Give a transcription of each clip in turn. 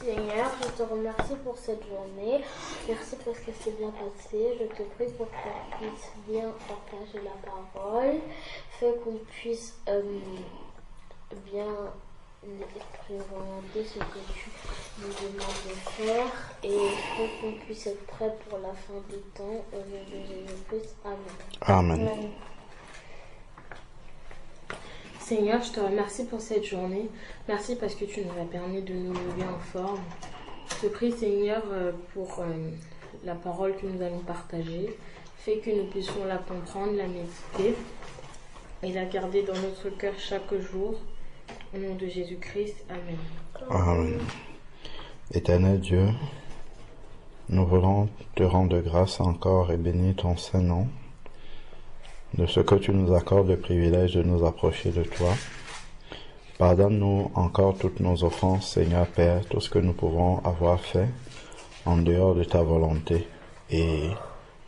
Seigneur, je te remercie pour cette journée. Merci parce que c'est bien passé. Je te prie pour qu'on puisse bien partager la parole. Fais qu'on puisse bien présenter ce que tu nous demandes de faire. Et fais qu'on puisse être prêt pour la fin du temps. Au nom de Jésus-Christ. Amen. Amen. Amen. Seigneur, je te remercie pour cette journée. Merci parce que tu nous as permis de nous lever en forme. Je te prie, Seigneur, pour la parole que nous allons partager. Fais que nous puissions la comprendre, la méditer et la garder dans notre cœur chaque jour. Au nom de Jésus-Christ. Amen. Amen. Éternel Dieu, nous voulons te rendre grâce encore et bénir ton Saint-Nom de ce que tu nous accordes le privilège de nous approcher de toi. Pardonne-nous encore toutes nos offenses, Seigneur Père, tout ce que nous pouvons avoir fait en dehors de ta volonté. Et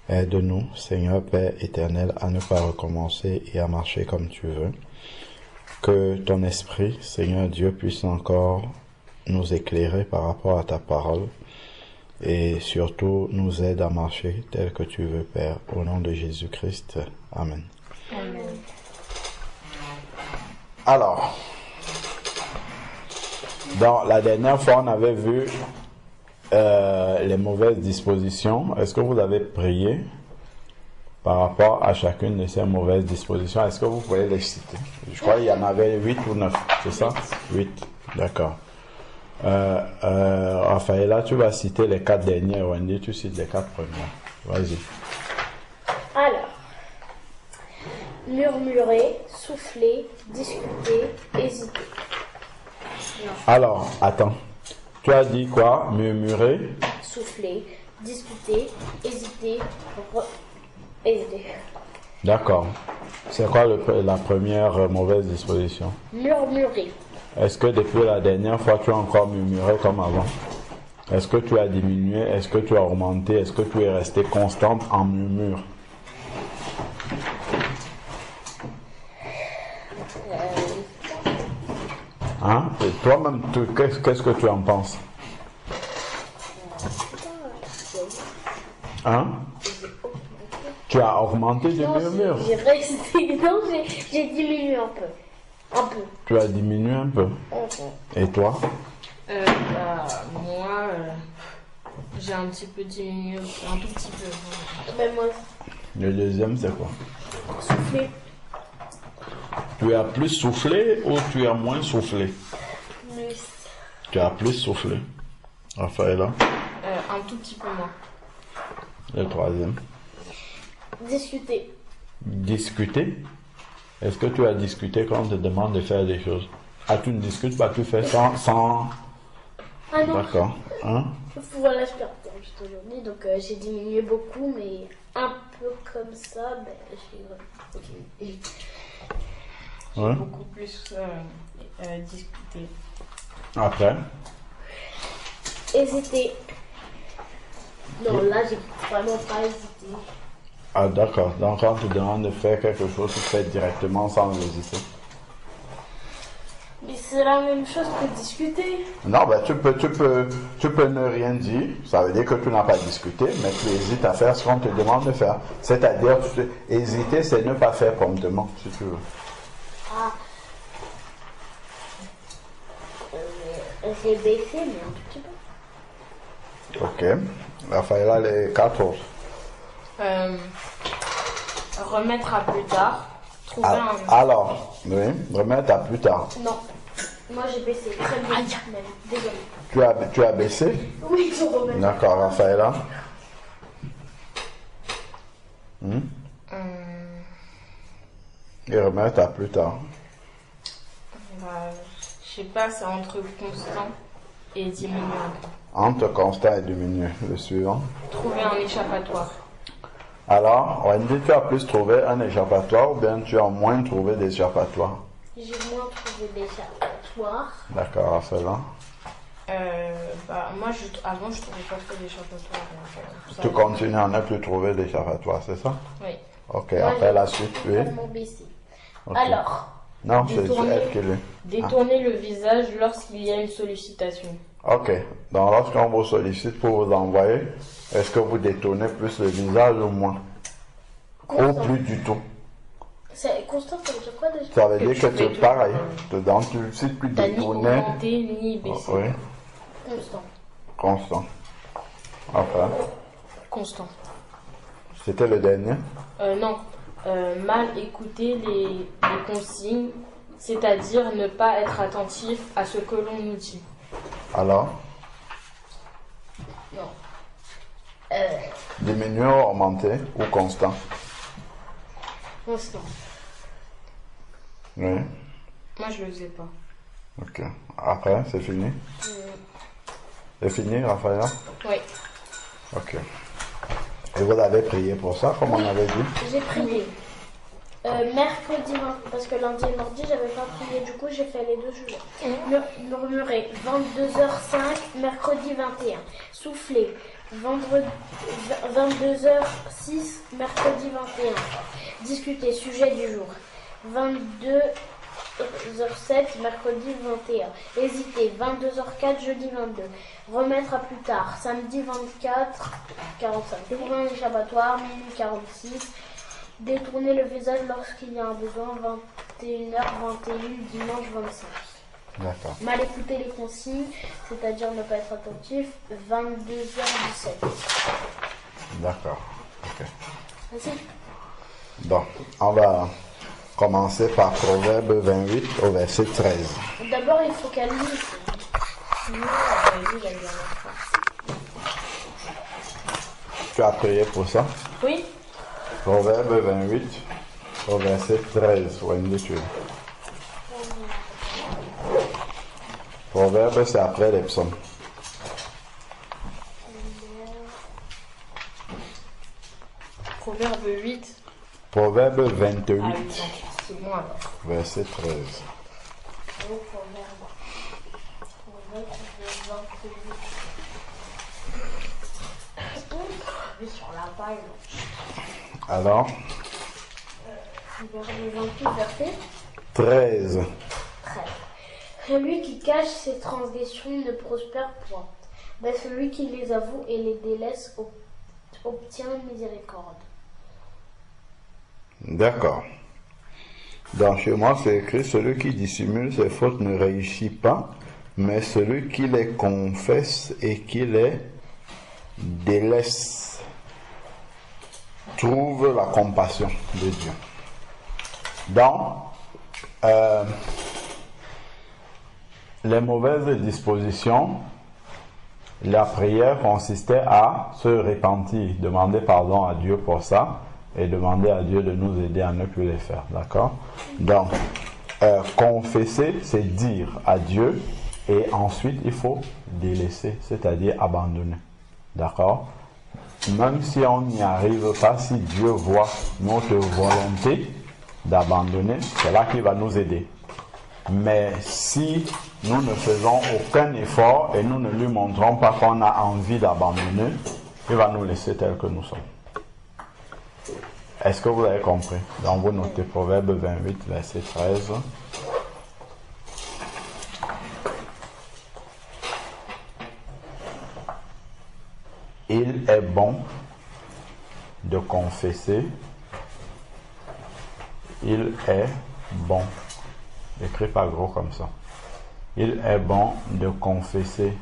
aide-nous, Seigneur Père éternel, à ne pas recommencer et à marcher comme tu veux. Que ton esprit, Seigneur Dieu, puisse encore nous éclairer par rapport à ta parole et surtout nous aide à marcher tel que tu veux, Père, au nom de Jésus-Christ. Amen. Amen. Alors, dans la dernière fois, on avait vu les mauvaises dispositions. Est-ce que vous avez prié par rapport à chacune de ces mauvaises dispositions? Est-ce que vous pouvez les citer? Je crois qu'il y en avait 8 ou 9, c'est ça? 8, d'accord. Raphaëla, tu vas citer les 4 derniers. Wendy, tu cites les 4 premières. Vas-y. Alors, murmurer, souffler, discuter, hésiter. Alors, attends. Tu as dit quoi? Murmurer? Souffler, discuter, hésiter, hésiter. D'accord. C'est quoi la première mauvaise disposition? Murmurer. Est-ce que depuis la dernière fois, tu as encore murmuré comme avant? Est-ce que tu as diminué? Est-ce que tu as augmenté? Est-ce que tu es resté constante en murmure? Hein? Et toi-même, qu'est-ce que tu en penses? Hein? Tu as augmenté du murmure? J'ai resté. Non, j'ai diminué un peu. Un peu. Tu as diminué un peu. Et toi? Moi, j'ai un petit peu diminué, un tout petit peu. Mais moi, Le deuxième, c'est quoi? souffler. Tu as plus soufflé ou tu as moins soufflé? Plus. Tu as plus soufflé. Raphaëla? Un tout petit peu moins. Le troisième. Discuter. Discuter? Est-ce que tu as discuté quand on te demande de faire des choses? Ah, tu ne discutes pas, tu fais sans... Ah non. D'accord. Hein? Voilà, je perds juste aujourd'hui, donc j'ai diminué beaucoup, mais un peu comme ça, j'ai Ouais. beaucoup plus discuté. Après? hésiter. Non, là, j'ai vraiment pas hésité. Ah, d'accord. Donc, quand on te demande de faire quelque chose, tu fais directement sans hésiter. Mais c'est la même chose que discuter. Non, ben, tu peux ne rien dire. Ça veut dire que tu n'as pas discuté, mais tu hésites à faire ce qu'on te demande de faire. C'est-à-dire, hésiter, c'est ne pas faire promptement, si tu veux. Ah. J'ai baissé, mais un tout petit peu. Ok. Raphaël, les 4 autres. Remettre à plus tard. Trouver Alors, oui, remettre à plus tard. Non. Moi, j'ai baissé. Très bien. Même. Désolé. Tu as baissé? Oui, il faut remettre. D'accord, Raphaël. Et remettre à plus tard. Je sais pas, c'est entre constant et diminuer un peu. Entre constant et diminuer. Le suivant. Trouver un échappatoire. Alors, Wendy, tu as plus trouvé un échappatoire ou bien tu as moins trouvé d'échappatoire? J'ai moins trouvé d'échappatoire. D'accord, Raphaël. Moi, avant, je trouvais pas trop d'échappatoire. Tu continues à ne plus trouver d'échappatoire, c'est ça? Oui. Ok, Moi, après la suite, oui. vraiment baissé. Ok. Alors, Non, c'est elle qui l'est. Détourner le visage lorsqu'il y a une sollicitation. Ok. Donc, lorsqu'on vous sollicite pour vous envoyer, est-ce que vous détournez plus le visage ou moins? Constant. Ou plus du tout? C'est constant, ça veut dire quoi déjà? Ça veut dire que tu fais c'est tout. pareil. Dedans, tu ne sais plus T'as ni détourner. augmenté ni baissé. Oui, Constant. constant. Enfin, Constant. c'était le dernier. Non. Mal écouter les consignes, c'est-à-dire ne pas être attentif à ce que l'on nous dit. Alors, Non. diminuer ou augmenter ou constant? Constant. Oui. Moi, je le faisais pas. Ok. Après, c'est fini? C'est fini, Raphaël? Oui. Ok. Et vous avez prié pour ça, comme on avait dit? J'ai prié. Mercredi 20, parce que lundi et mardi, j'avais pas prié, du coup, j'ai fait les deux jours. Murmurer, 22h05, mercredi 21. Souffler, 22h06, mercredi 21. Discuter, sujet du jour, 22h07, mercredi 21. Hésiter, 22h04, jeudi 22. Remettre à plus tard, samedi 24, 45. Ouvrir l'échappatoire, minuit 46. Détourner le visage lorsqu'il y a un besoin, 21h21, dimanche 25. D'accord. Mal écouter les consignes, c'est-à-dire ne pas être attentif, 22h17. D'accord. Ok. Vas-y. Donc, on va commencer par Proverbe 28 au verset 13. D'abord, il faut qu'elle lise. Sinon, on va lire la dernière fois. Tu as prié pour ça? Oui. Proverbe 28 au verset 13. Wendy, tu es. Proverbe, c'est après les psaumes. Proverbe 8. Proverbe Ah 28, oui, c'est bon alors. verset 13. Sur la page. Alors, Proverbe 28, verset 13. 13. Celui qui cache ses transgressions ne prospère point, mais celui qui les avoue et les délaisse obtient miséricorde. D'accord. Dans chez moi, c'est écrit, celui qui dissimule ses fautes ne réussit pas, mais celui qui les confesse et qui les délaisse trouve la compassion de Dieu. Donc, les mauvaises dispositions, la prière consistait à se repentir, demander pardon à Dieu pour ça et demander à Dieu de nous aider à ne plus les faire. D'accord? Donc, confesser, c'est dire à Dieu et ensuite il faut délaisser, c'est-à-dire abandonner. D'accord? Même si on n'y arrive pas, si Dieu voit notre volonté d'abandonner, c'est là qu'il va nous aider. Mais si nous ne faisons aucun effort et nous ne lui montrons pas qu'on a envie d'abandonner, il va nous laisser tels que nous sommes. Est-ce que vous avez compris? Donc vous notez Proverbe 28, verset 13. Il est bon de confesser. Il est bon. Écrit pas gros comme ça. Il est bon de confesser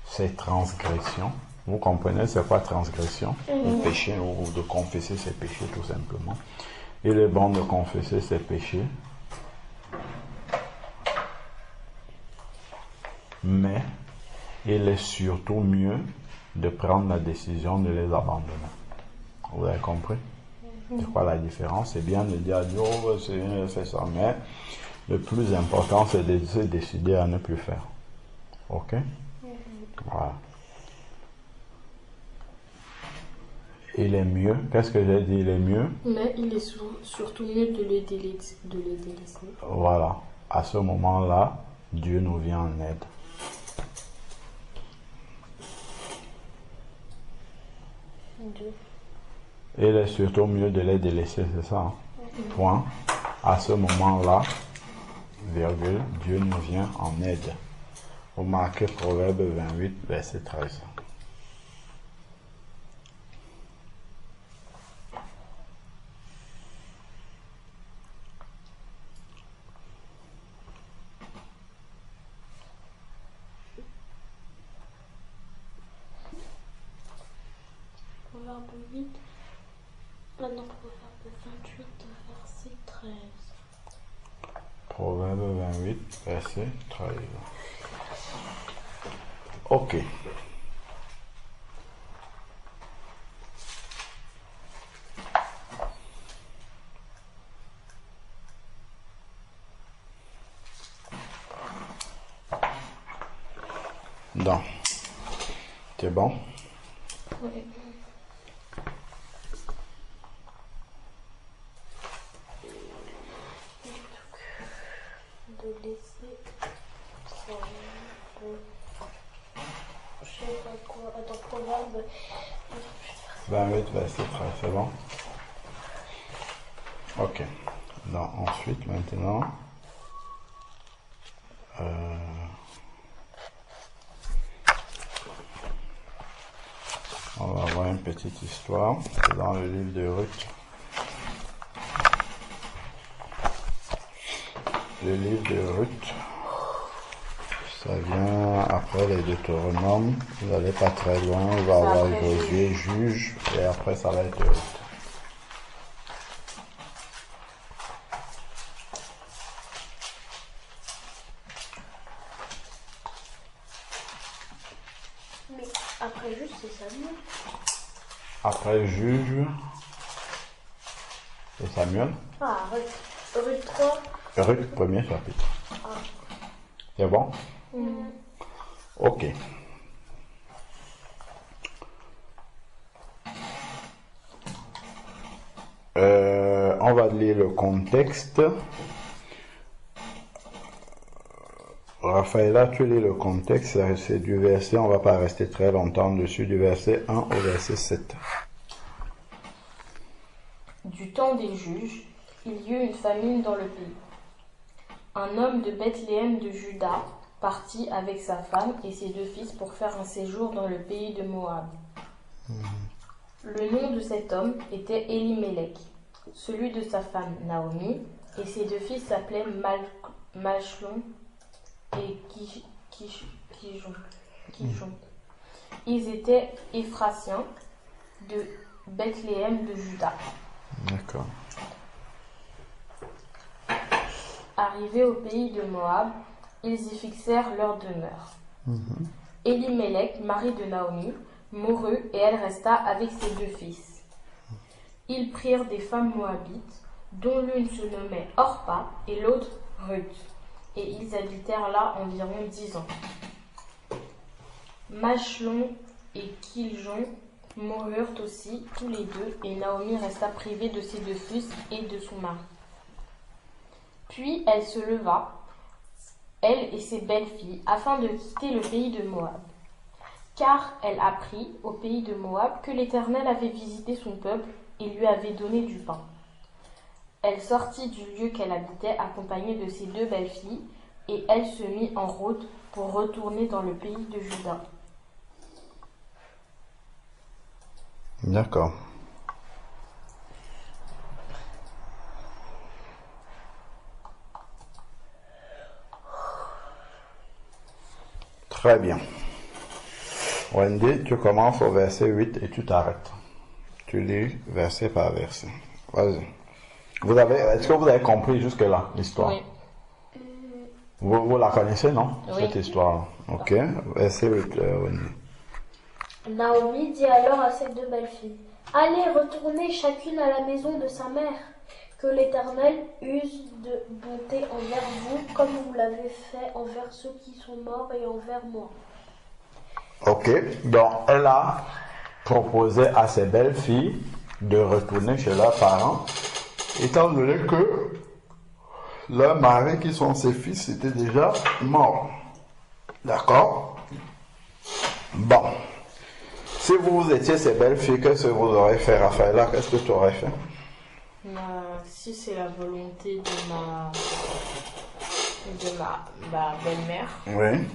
ses transgressions. Vous comprenez c'est quoi transgression? Le péché, ou de confesser ses péchés tout simplement. Il est bon de confesser ses péchés. Mais il est surtout mieux de prendre la décision de les abandonner. Vous avez compris? C'est quoi la différence? C'est bien de dire à Dieu, oh, Seigneur, fais ça, mais le plus important, c'est de se décider à ne plus faire. Ok? Voilà. Il est mieux. Qu'est-ce que j'ai dit? Il est mieux? Mais il est surtout mieux de les délaisser. Voilà. À ce moment-là, Dieu nous vient en aide. Il est surtout mieux de les délaisser, c'est ça, hein? Point. À ce moment-là, virgule, Dieu nous vient en aide. Vous marquez Proverbe 28, verset 13. Proverbe 8, Proverbe 28, verset 13. Proverbe 28, verset 13. Ok. Donc, c'est bon? Oui. De laisser je sais pas quoi. Attends, Proverbe 28, verset 13, c'est bon? Ok. Donc, ensuite, maintenant, on va voir une petite histoire. C'est dans le livre de Ruth. Le livre de Ruth, ça vient après les Deutéronomes. Vous n'allez pas très loin. On va avoir Josué, juge, et après ça va être Ruth. Mais après, juste, c'est Samuel. Après juge, c'est Samuel. Ah, Ruth 3. Ruth, premier chapitre. C'est bon? Ok. On va lire le contexte. Raphaëla, tu lis le contexte, c'est du verset, on va pas rester très longtemps dessus, du verset 1 au verset 7. Du temps des juges, il y eut une famine dans le pays. Un homme de Bethléem de Juda partit avec sa femme et ses 2 fils pour faire un séjour dans le pays de Moab. Le nom de cet homme était Élimélec, celui de sa femme Naomi, et ses 2 fils s'appelaient Machlon et Kijon. Ils étaient Éphratiens de Bethléem de Juda. D'accord. Arrivés au pays de Moab, ils y fixèrent leur demeure. Élimélec, mari de Naomi, mourut et elle resta avec ses 2 fils. Ils prirent des femmes moabites, dont l'une se nommait Orpa et l'autre Ruth, et ils habitèrent là environ 10 ans. Machlon et Kiljon moururent aussi tous les 2, et Naomi resta privée de ses 2 fils et de son mari. Puis elle se leva, elle et ses belles-filles, afin de quitter le pays de Moab. Car elle apprit au pays de Moab que l'Éternel avait visité son peuple et lui avait donné du pain. Elle sortit du lieu qu'elle habitait accompagnée de ses 2 belles-filles, et elle se mit en route pour retourner dans le pays de Juda. D'accord. Très bien. Wendy, tu commences au verset 8 et tu t'arrêtes. Tu lis verset par verset. Vas-y. Est-ce que vous avez compris jusque-là, l'histoire? Oui. Vous la connaissez, non? Oui. Cette histoire. Ok. Verset 8, Wendy. Naomi dit alors à ses 2 belles-filles, « Allez, retournez chacune à la maison de sa mère, que l'Éternel use de bonté envers vous, comme vous l'avez fait envers ceux qui sont morts et envers moi. » Ok. Donc, elle a proposé à ses belles-filles de retourner chez leurs parents, étant donné que leurs maris, qui sont ses fils, étaient déjà morts. D'accord? Bon. Si vous étiez ces belles filles, qu'est-ce que vous aurez fait, Raphaëla? Qu'est-ce que tu aurais fait? Si c'est la volonté de ma belle-mère, Oui.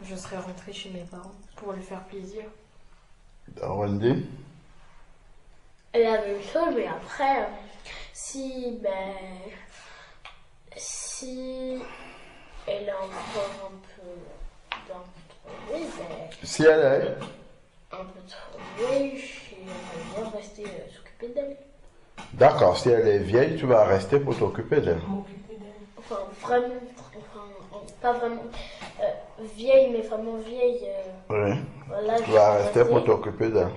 je serais rentrée chez mes parents pour lui faire plaisir. Wendy? La même chose, mais après, si elle a encore un peu d'envie, Si elle est... un peu trop vieille, elle va rester s'occuper d'elle. D'accord, si elle est vieille, tu vas rester pour t'occuper d'elle. Enfin, vraiment, pas vraiment vieille, mais vraiment vieille. Oui. Voilà, Tu vas rester pour t'occuper d'elle.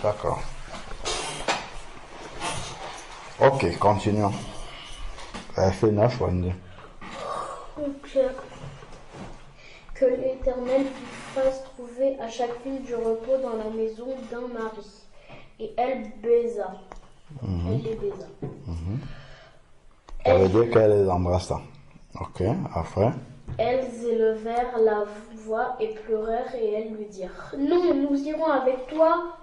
D'accord. Ok, continuons. Verset 9, Wendy. Donc, que l'Éternel lui fasse trouver à chaque fille du repos dans la maison d'un mari. Et elle baisa. Elle les baisa. Ça veut dire qu'elle les embrassa. Ok, après. Elles élevèrent la voix et pleurèrent, et elles lui dirent: Non, nous irons avec toi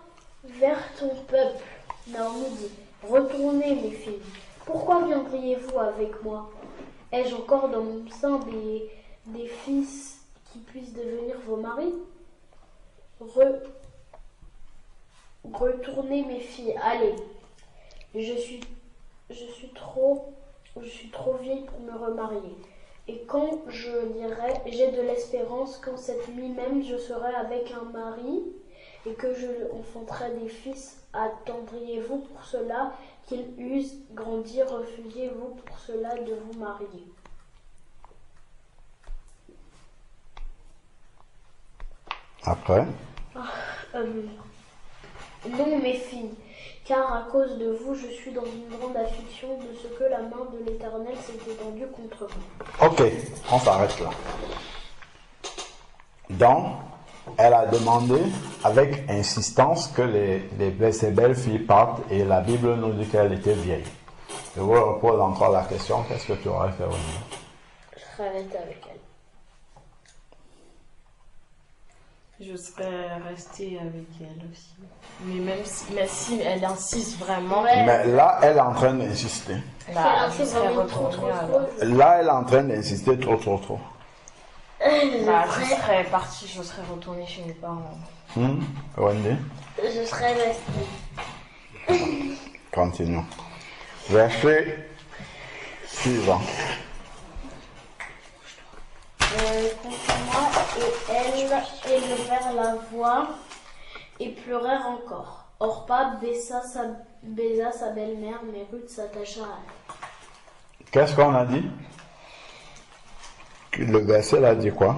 vers ton peuple. Naomi dit: Retournez, mes filles. Pourquoi viendriez-vous avec moi? Ai-je encore dans mon sein des fils qui puissent devenir vos maris? Retournez, mes filles, allez. Je suis trop vieille pour me remarier. Et quand je dirai: j'ai de l'espérance qu'en cette nuit même je serai avec un mari et que je enfanterai des fils, attendriez-vous pour cela qu'ils eussent grandi? Refusiez-vous pour cela de vous marier? Après. Non, mes filles, car à cause de vous, je suis dans une grande affliction de ce que la main de l'Éternel s'est étendue contre vous. Ok, on s'arrête là. Donc, elle a demandé avec insistance que ces belles filles partent, et la Bible nous dit qu'elle était vieille. Je vous repose encore la question, qu'est-ce que tu aurais fait aujourd'hui? Je serais restée avec elle. Je serais restée avec elle aussi. Mais si elle insiste vraiment, Mais là, elle est en train d'insister. je serais retournée alors. Là, elle est en train d'insister trop. Je serais partie, je serais retournée chez mes parents. Wendy? Je serais restée. Continuons. Verset suivant. Contre moi, et elles élevèrent la voix et pleurèrent encore. Orpa baisa sa belle-mère, mais Ruth s'attacha à elle. Qu'est-ce qu'on a dit? Le verset là dit quoi?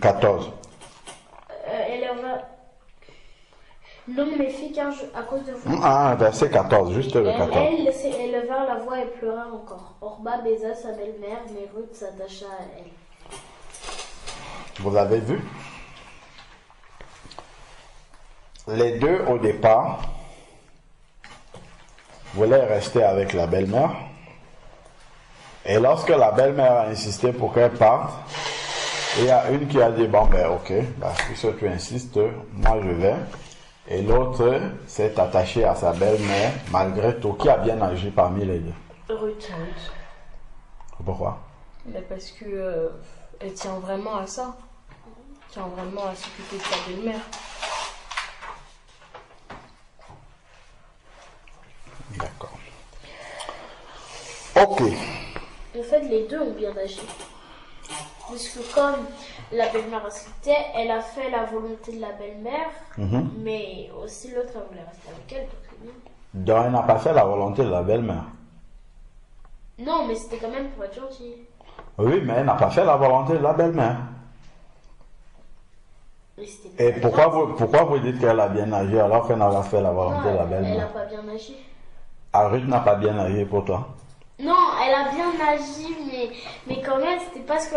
14. Non, mes filles, car à cause de vous. Verset 14, juste le 14. Elles élevèrent la voix et pleurèrent encore. Orpa baisa sa belle-mère, mais Ruth s'attacha à elle. Vous avez vu? Les deux, au départ, voulaient rester avec la belle-mère. Et lorsque la belle-mère a insisté pour qu'elle parte, il y a une qui a dit: bon ben ok, puisque tu insistes, moi je vais. Et l'autre s'est attachée à sa belle-mère, malgré tout. Qui a bien agi parmi les deux? Ruth. Pourquoi? Mais parce que elle tient vraiment à ça. Elle tient vraiment à s'occuper de sa belle-mère. D'accord. Ok. En fait, les deux ont bien agi. Parce que comme la belle-mère acceptait, elle a fait la volonté de la belle-mère, mais aussi l'autre, elle voulait rester avec elle. Donc elle n'a pas fait la volonté de la belle-mère. Non, mais c'était quand même pour être gentille. Oui, mais elle n'a pas fait la volonté de la belle-mère. Et pourquoi vous dites qu'elle a bien agi alors qu'elle n'a pas fait la volonté de la belle-mère? Elle n'a pas bien agi. Ruth n'a pas bien agi pour toi? Non, elle a bien agi, mais quand même, c'était pas ce que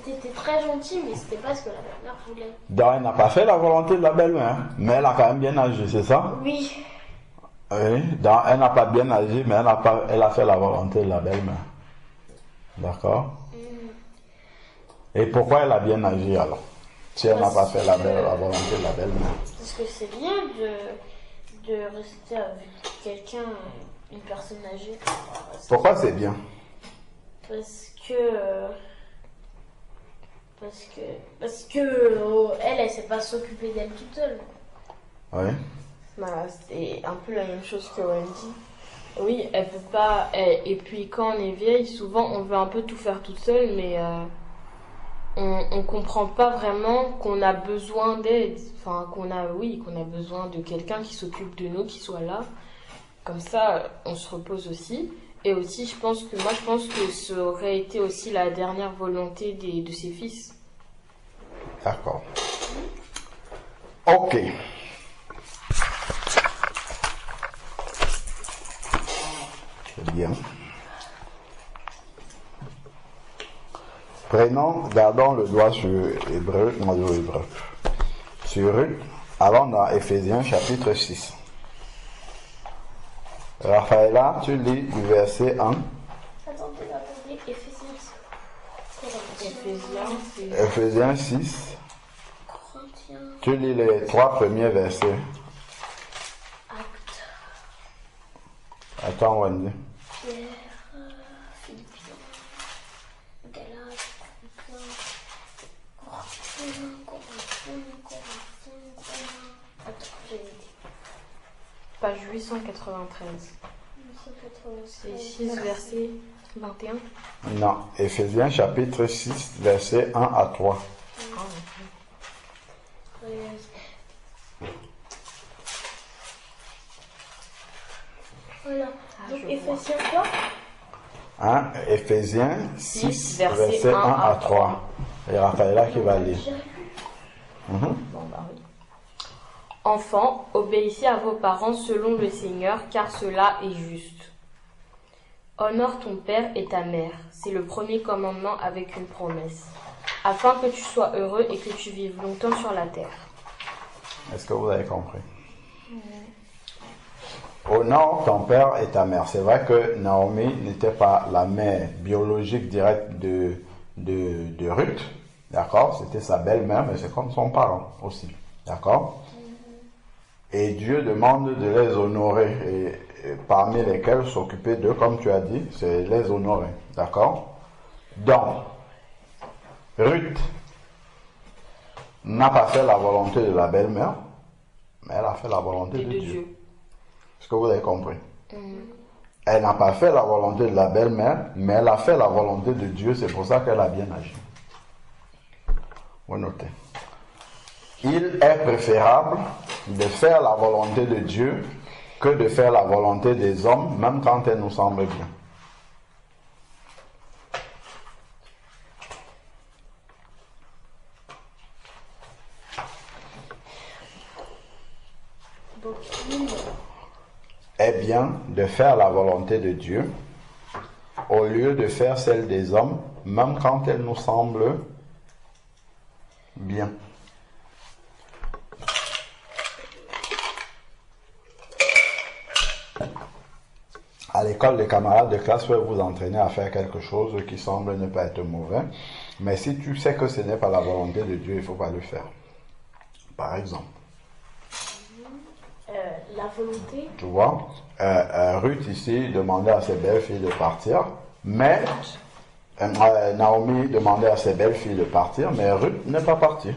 c'était très gentil, mais c'était pas ce que la belle-mère voulait. Donc elle n'a pas fait la volonté de la belle-mère, mais elle a quand même bien agi, c'est ça? Oui. Oui, donc elle n'a pas bien agi, mais elle a fait la volonté de la belle-mère. D'accord? Et pourquoi elle a bien agi alors? Si elle n'a pas fait la volonté de la belle-mère. Parce que c'est bien de rester avec quelqu'un, une personne âgée. Pourquoi c'est bien? Parce que elle sait pas s'occuper d'elle toute seule. Oui. Bah, c'est un peu la même chose que Wendy. Oui, elle peut pas. Et puis quand on est vieille, souvent on veut un peu tout faire toute seule, mais on comprend pas vraiment qu'on a besoin d'aide. Enfin, qu'on a besoin de quelqu'un qui s'occupe de nous, qui soit là. Comme ça, on se repose aussi. Et aussi, je pense que ça aurait été aussi la dernière volonté de ses fils. D'accord. Ok. C'est bien. Gardons le doigt sur Hébreu, sur Ruth. Allons dans Éphésiens chapitre 6. Raphaëla, tu lis du verset 1. Attendez, Éphésiens 6. Corinthiens. Tu lis les 3 premiers versets. Actes. Attends, Wendy. Pierre, Philippiens, Galates, Corinthiens. Attends, j'ai une idée. Page 893. 896. C'est 6 verset 21. Non, Éphésiens chapitre 6, versets 1 à 3. Voilà. Donc Éphésiens quoi? Éphésiens 6, verset versets 1 à 3. 3. Et Raphaëla qui va lire. Bon, bah oui. Enfants, obéissez à vos parents selon le Seigneur, car cela est juste. Honore ton père et ta mère, c'est le premier commandement avec une promesse, afin que tu sois heureux et que tu vives longtemps sur la terre. Est-ce que vous avez compris? Honore ton père et ta mère. C'est vrai que Naomi n'était pas la mère biologique directe de Ruth. D'accord? C'était sa belle-mère, mais c'est comme son parent aussi. D'accord? Et Dieu demande de les honorer, et parmi lesquels s'occuper d'eux, comme tu as dit, c'est les honorer. D'accord? Donc, Ruth n'a pas fait la volonté de la belle-mère, mais elle a fait la volonté de Dieu. Est-ce que vous avez compris? Elle n'a pas fait la volonté de la belle-mère, mais elle a fait la volonté de Dieu, c'est pour ça qu'elle a bien agi. Vous notez. Il est préférable de faire la volonté de Dieu que de faire la volonté des hommes, même quand elle nous semble bien. Donc il Est bien de faire la volonté de Dieu au lieu de faire celle des hommes, même quand elle nous semble bien. À l'école, les camarades de classe peuvent vous entraîner à faire quelque chose qui semble ne pas être mauvais. Mais si tu sais que ce n'est pas la volonté de Dieu, il ne faut pas le faire. Par exemple. la volonté. Tu vois, Ruth ici demandait à ses belles-filles de partir, mais Naomi demandait à ses belles-filles de partir, mais Ruth n'est pas partie.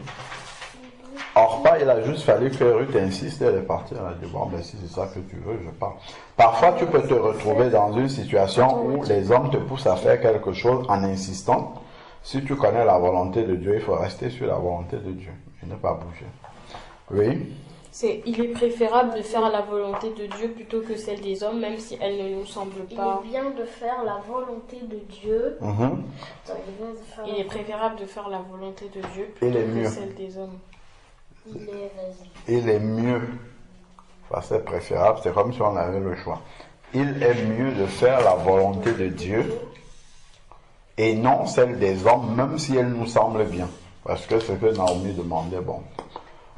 Or, il a juste fallu que Ruth insiste de partir. Elle a dit, bon, ben si c'est ça que tu veux, je pars. Parfois, tu peux te retrouver dans une situation où les hommes te poussent à faire quelque chose en insistant. Si tu connais la volonté de Dieu, il faut rester sur la volonté de Dieu et ne pas bouger. Oui? Il est préférable de faire la volonté de Dieu plutôt que celle des hommes, même si elle ne nous semble pas. Il est bien de faire la volonté de Dieu. Il est préférable de faire la volonté de Dieu plutôt que celle des hommes. Il est mieux. Enfin, c'est préférable, c'est comme si on avait le choix. Il est mieux de faire la volonté de Dieu et non celle des hommes, même si elle nous semble bien. Parce que ce que Naomi demandait, bon,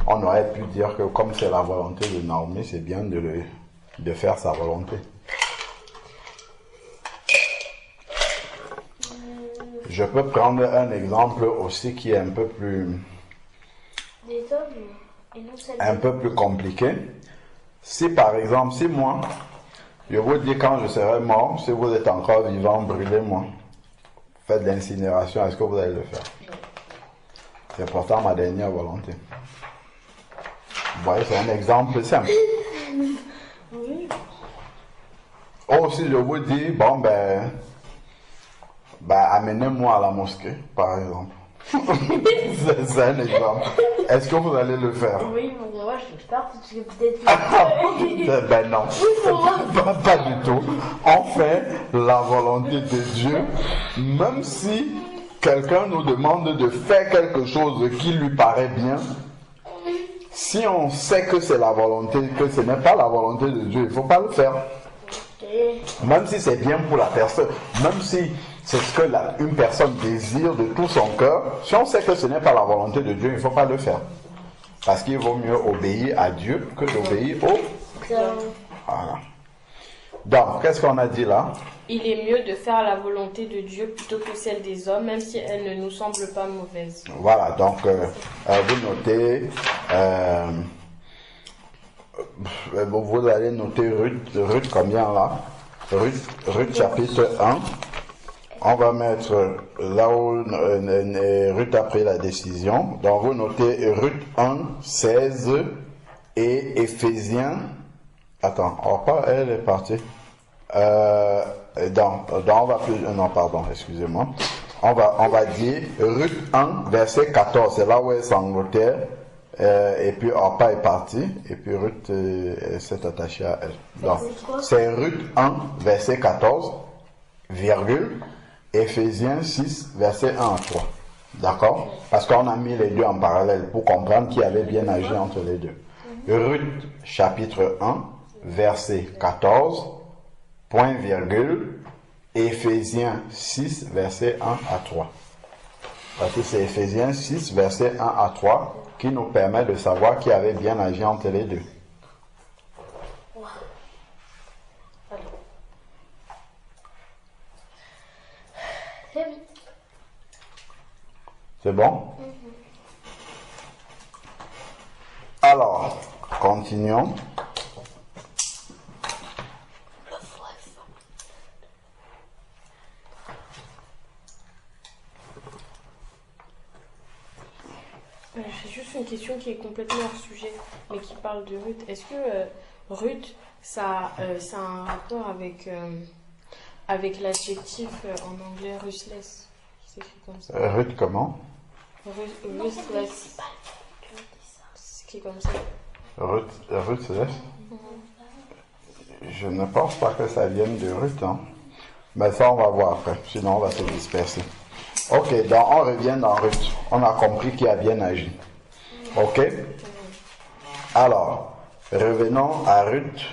on aurait pu dire que comme c'est la volonté de Naomi, c'est bien de faire sa volonté. Je peux prendre un exemple aussi qui est un peu plus des hommes et non celle Un des peu plus compliqué. Si par exemple, si moi, je vous dis quand je serai mort, si vous êtes encore vivant, brûlez-moi. Faites de l'incinération, est-ce que vous allez le faire? C'est pourtant ma dernière volonté. Vous voyez, c'est un exemple simple. Oui. Oh, si je vous dis, bon amenez-moi à la mosquée, par exemple. C'est un exemple. Est-ce que vous allez le faire? Oui, mais moi je fais peur parce que peut-être. Ben non, pas du tout. On fait la volonté de Dieu, même si quelqu'un nous demande de faire quelque chose qui lui paraît bien. Si on sait que c'est la volonté, que ce n'est pas la volonté de Dieu, il ne faut pas le faire. Même si c'est bien pour la personne, même si c'est ce que une personne désire de tout son cœur, si on sait que ce n'est pas la volonté de Dieu, il ne faut pas le faire. Parce qu'il vaut mieux obéir à Dieu que d'obéir au... Voilà. Donc, qu'est-ce qu'on a dit là? Il est mieux de faire la volonté de Dieu plutôt que celle des hommes, même si elle ne nous semble pas mauvaise. Voilà, donc vous notez... vous allez noter Ruth combien là? Ruth chapitre 1. On va mettre là où Ruth a pris la décision. Donc vous notez Ruth 1, 16 et Éphésiens. Attends, elle est partie. On va plus. Non, pardon, excusez-moi. On va dire Ruth 1, verset 14. C'est là où elle s'Angleterre. Et puis Orpa est parti. Et puis Ruth s'est attachée à elle. Donc, c'est Ruth 1, verset 14, virgule. Éphésiens 6, verset 1 à 3. D'accord? Parce qu'on a mis les deux en parallèle pour comprendre qui avait bien agi entre les deux. Ruth, chapitre 1, verset 14, point virgule, Éphésiens 6, verset 1 à 3. Parce que c'est Éphésiens 6, verset 1 à 3 qui nous permet de savoir qui avait bien agi entre les deux. C'est bon? Alors, continuons. J'ai juste une question qui est complètement hors sujet, mais qui parle de Ruth. Est-ce que Ruth, ça a un rapport avec l'adjectif en anglais ruthless, qui s'écrit comme ça? Ruth comment? Ruthless. C'est écrit comme ça. Ruthless? Je ne pense pas que ça vienne de Ruth, hein. Mais ça, on va voir après. Sinon, on va se disperser. Ok, donc on revient dans Ruth. On a compris qui a bien agi. Ok? Alors, revenons à Ruth,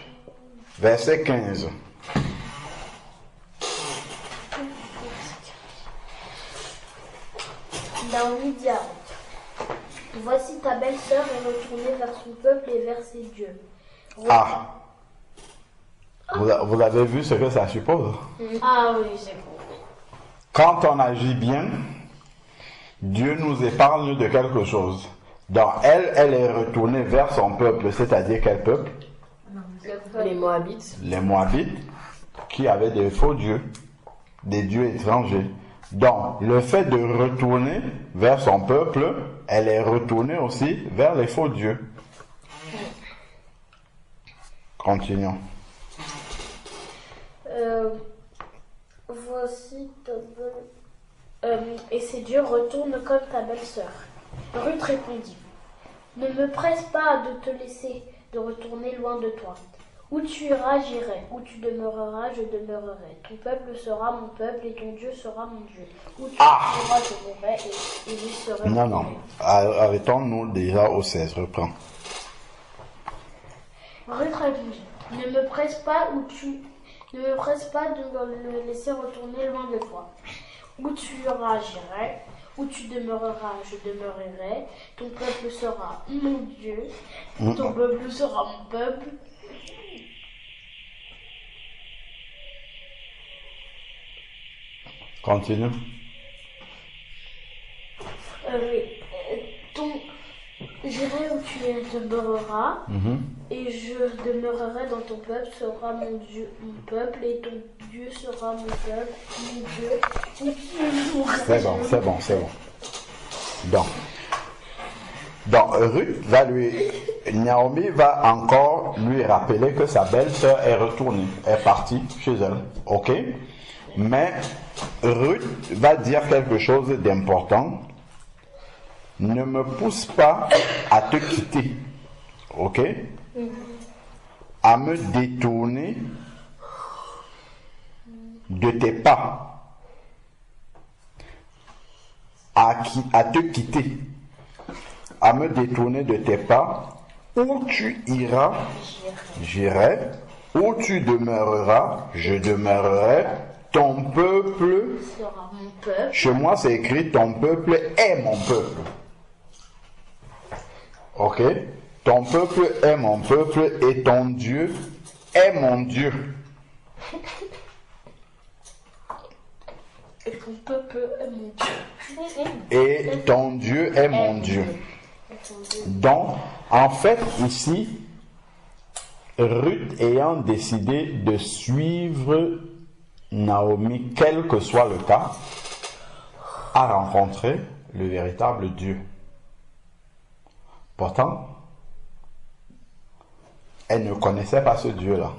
verset 15. Daoud dit à Ruth, voici ta belle-sœur est retournée vers son peuple et vers ses dieux. Ah! Vous avez vu ce que ça suppose? Ah oui, j'ai compris. Quand on agit bien, Dieu nous épargne de quelque chose. Donc elle est retournée vers son peuple, c'est-à-dire quel peuple? Les Moabites. Les Moabites, qui avaient des faux dieux, des dieux étrangers. Donc, le fait de retourner vers son peuple, elle est retournée aussi vers les faux dieux. Continuons. Voici ta et ces dieux retournent comme ta belle-sœur. Ruth répondit, ne me presse pas de te laisser de retourner loin de toi. Où tu iras, j'irai. Où tu demeureras, je demeurerai. Ton peuple sera mon peuple et ton Dieu sera mon Dieu. Où tu iras, je mourrai et j'y serai. Non. Arrêtons-nous déjà au 16. Reprends. Ruth répondit, ne me presse pas de me laisser retourner loin de toi. Où tu iras, j'irai. Où tu demeureras, je demeurerai. Ton peuple sera mon Dieu. Ton peuple sera mon peuple. Continue. J'irai où tu demeureras, et je demeurerai dans ton peuple, sera mon Dieu, mon peuple, et ton Dieu sera mon peuple, mon Dieu. C'est bon. Donc, Naomi va encore lui rappeler que sa belle-sœur est retournée, est partie chez elle, ok? Mais Ruth va dire quelque chose d'important. Ne me pousse pas à te quitter, ok? À me détourner de tes pas, à te quitter, à me détourner de tes pas. Où tu iras, j'irai. Où tu demeureras, je demeurerai. Ton peuple Sera mon peuple. Chez moi, c'est écrit ton peuple est mon peuple. Ok? Ton peuple est mon peuple et ton Dieu est mon Dieu. Et ton peuple est mon Dieu. Et ton Dieu est mon Dieu. Donc, en fait, ici, Ruth ayant décidé de suivre Naomi, quel que soit le cas, a rencontré le véritable Dieu. Pourtant, elle ne connaissait pas ce Dieu-là.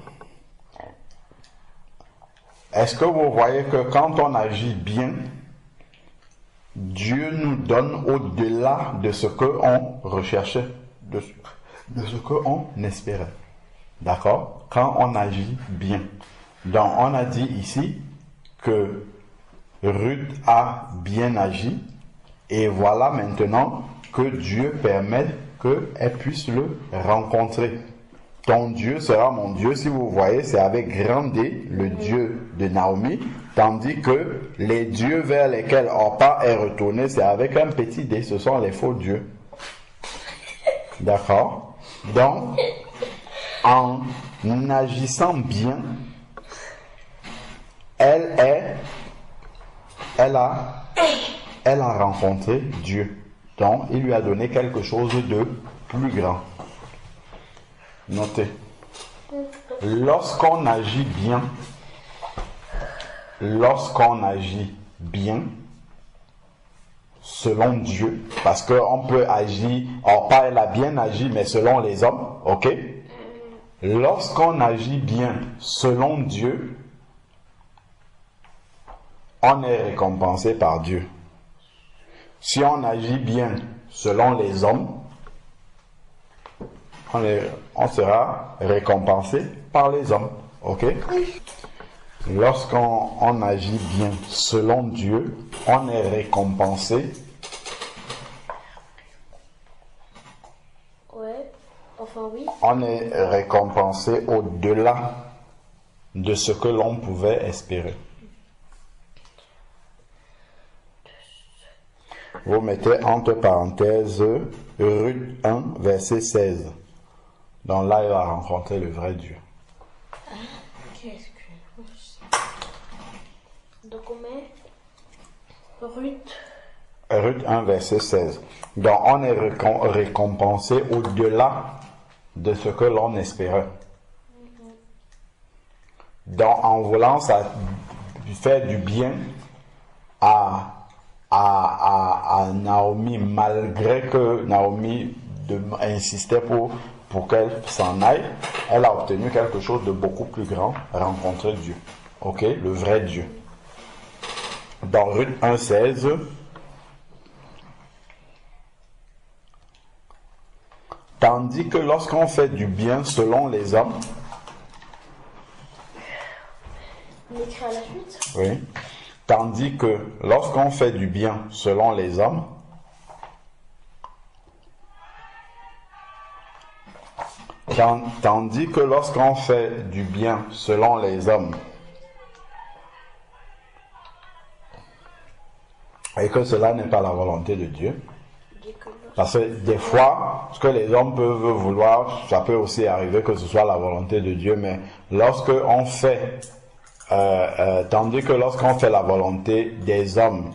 Est-ce que vous voyez que quand on agit bien, Dieu nous donne au-delà de ce qu'on recherchait, de ce qu'on espérait. D'accord? Quand on agit bien. Donc, on a dit ici que Ruth a bien agi et voilà maintenant que Dieu permet qu'elle puisse le rencontrer. Ton Dieu sera mon Dieu. Si vous voyez, c'est avec grand D, le Dieu de Naomi, tandis que les dieux vers lesquels Orpa est retourné, c'est avec un petit D, ce sont les faux dieux. D'accord? Donc, en agissant bien, elle a rencontré Dieu. Donc, il lui a donné quelque chose de plus grand. Notez. Lorsqu'on agit bien, selon Dieu, parce qu'on peut agir, Orpa elle a bien agi, mais selon les hommes, ok? Lorsqu'on agit bien selon Dieu, on est récompensé par Dieu. Si on agit bien selon les hommes, on sera récompensé par les hommes. Ok? Lorsqu'on agit bien selon Dieu, on est récompensé. Ouais, enfin oui. On est récompensé au-delà de ce que l'on pouvait espérer. Vous mettez entre parenthèses Ruth 1, verset 16. Donc là, il va rencontrer le vrai Dieu. Donc on met Ruth. Ruth 1, verset 16. Donc on est récompensé au-delà de ce que l'on espérait. Donc en voulant faire du bien à Naomi, malgré que Naomi insistait pour qu'elle s'en aille, elle a obtenu quelque chose de beaucoup plus grand, rencontrer Dieu. Ok? Le vrai Dieu. Dans Ruth 1,16, tandis que lorsqu'on fait du bien selon les hommes, On écrit à la suite. oui, tandis que lorsqu'on fait du bien selon les hommes, tandis que lorsqu'on fait du bien selon les hommes, et que cela n'est pas la volonté de Dieu, parce que des fois, ce que les hommes peuvent vouloir, ça peut aussi arriver que ce soit la volonté de Dieu, mais lorsque on fait, tandis que lorsqu'on fait la volonté des hommes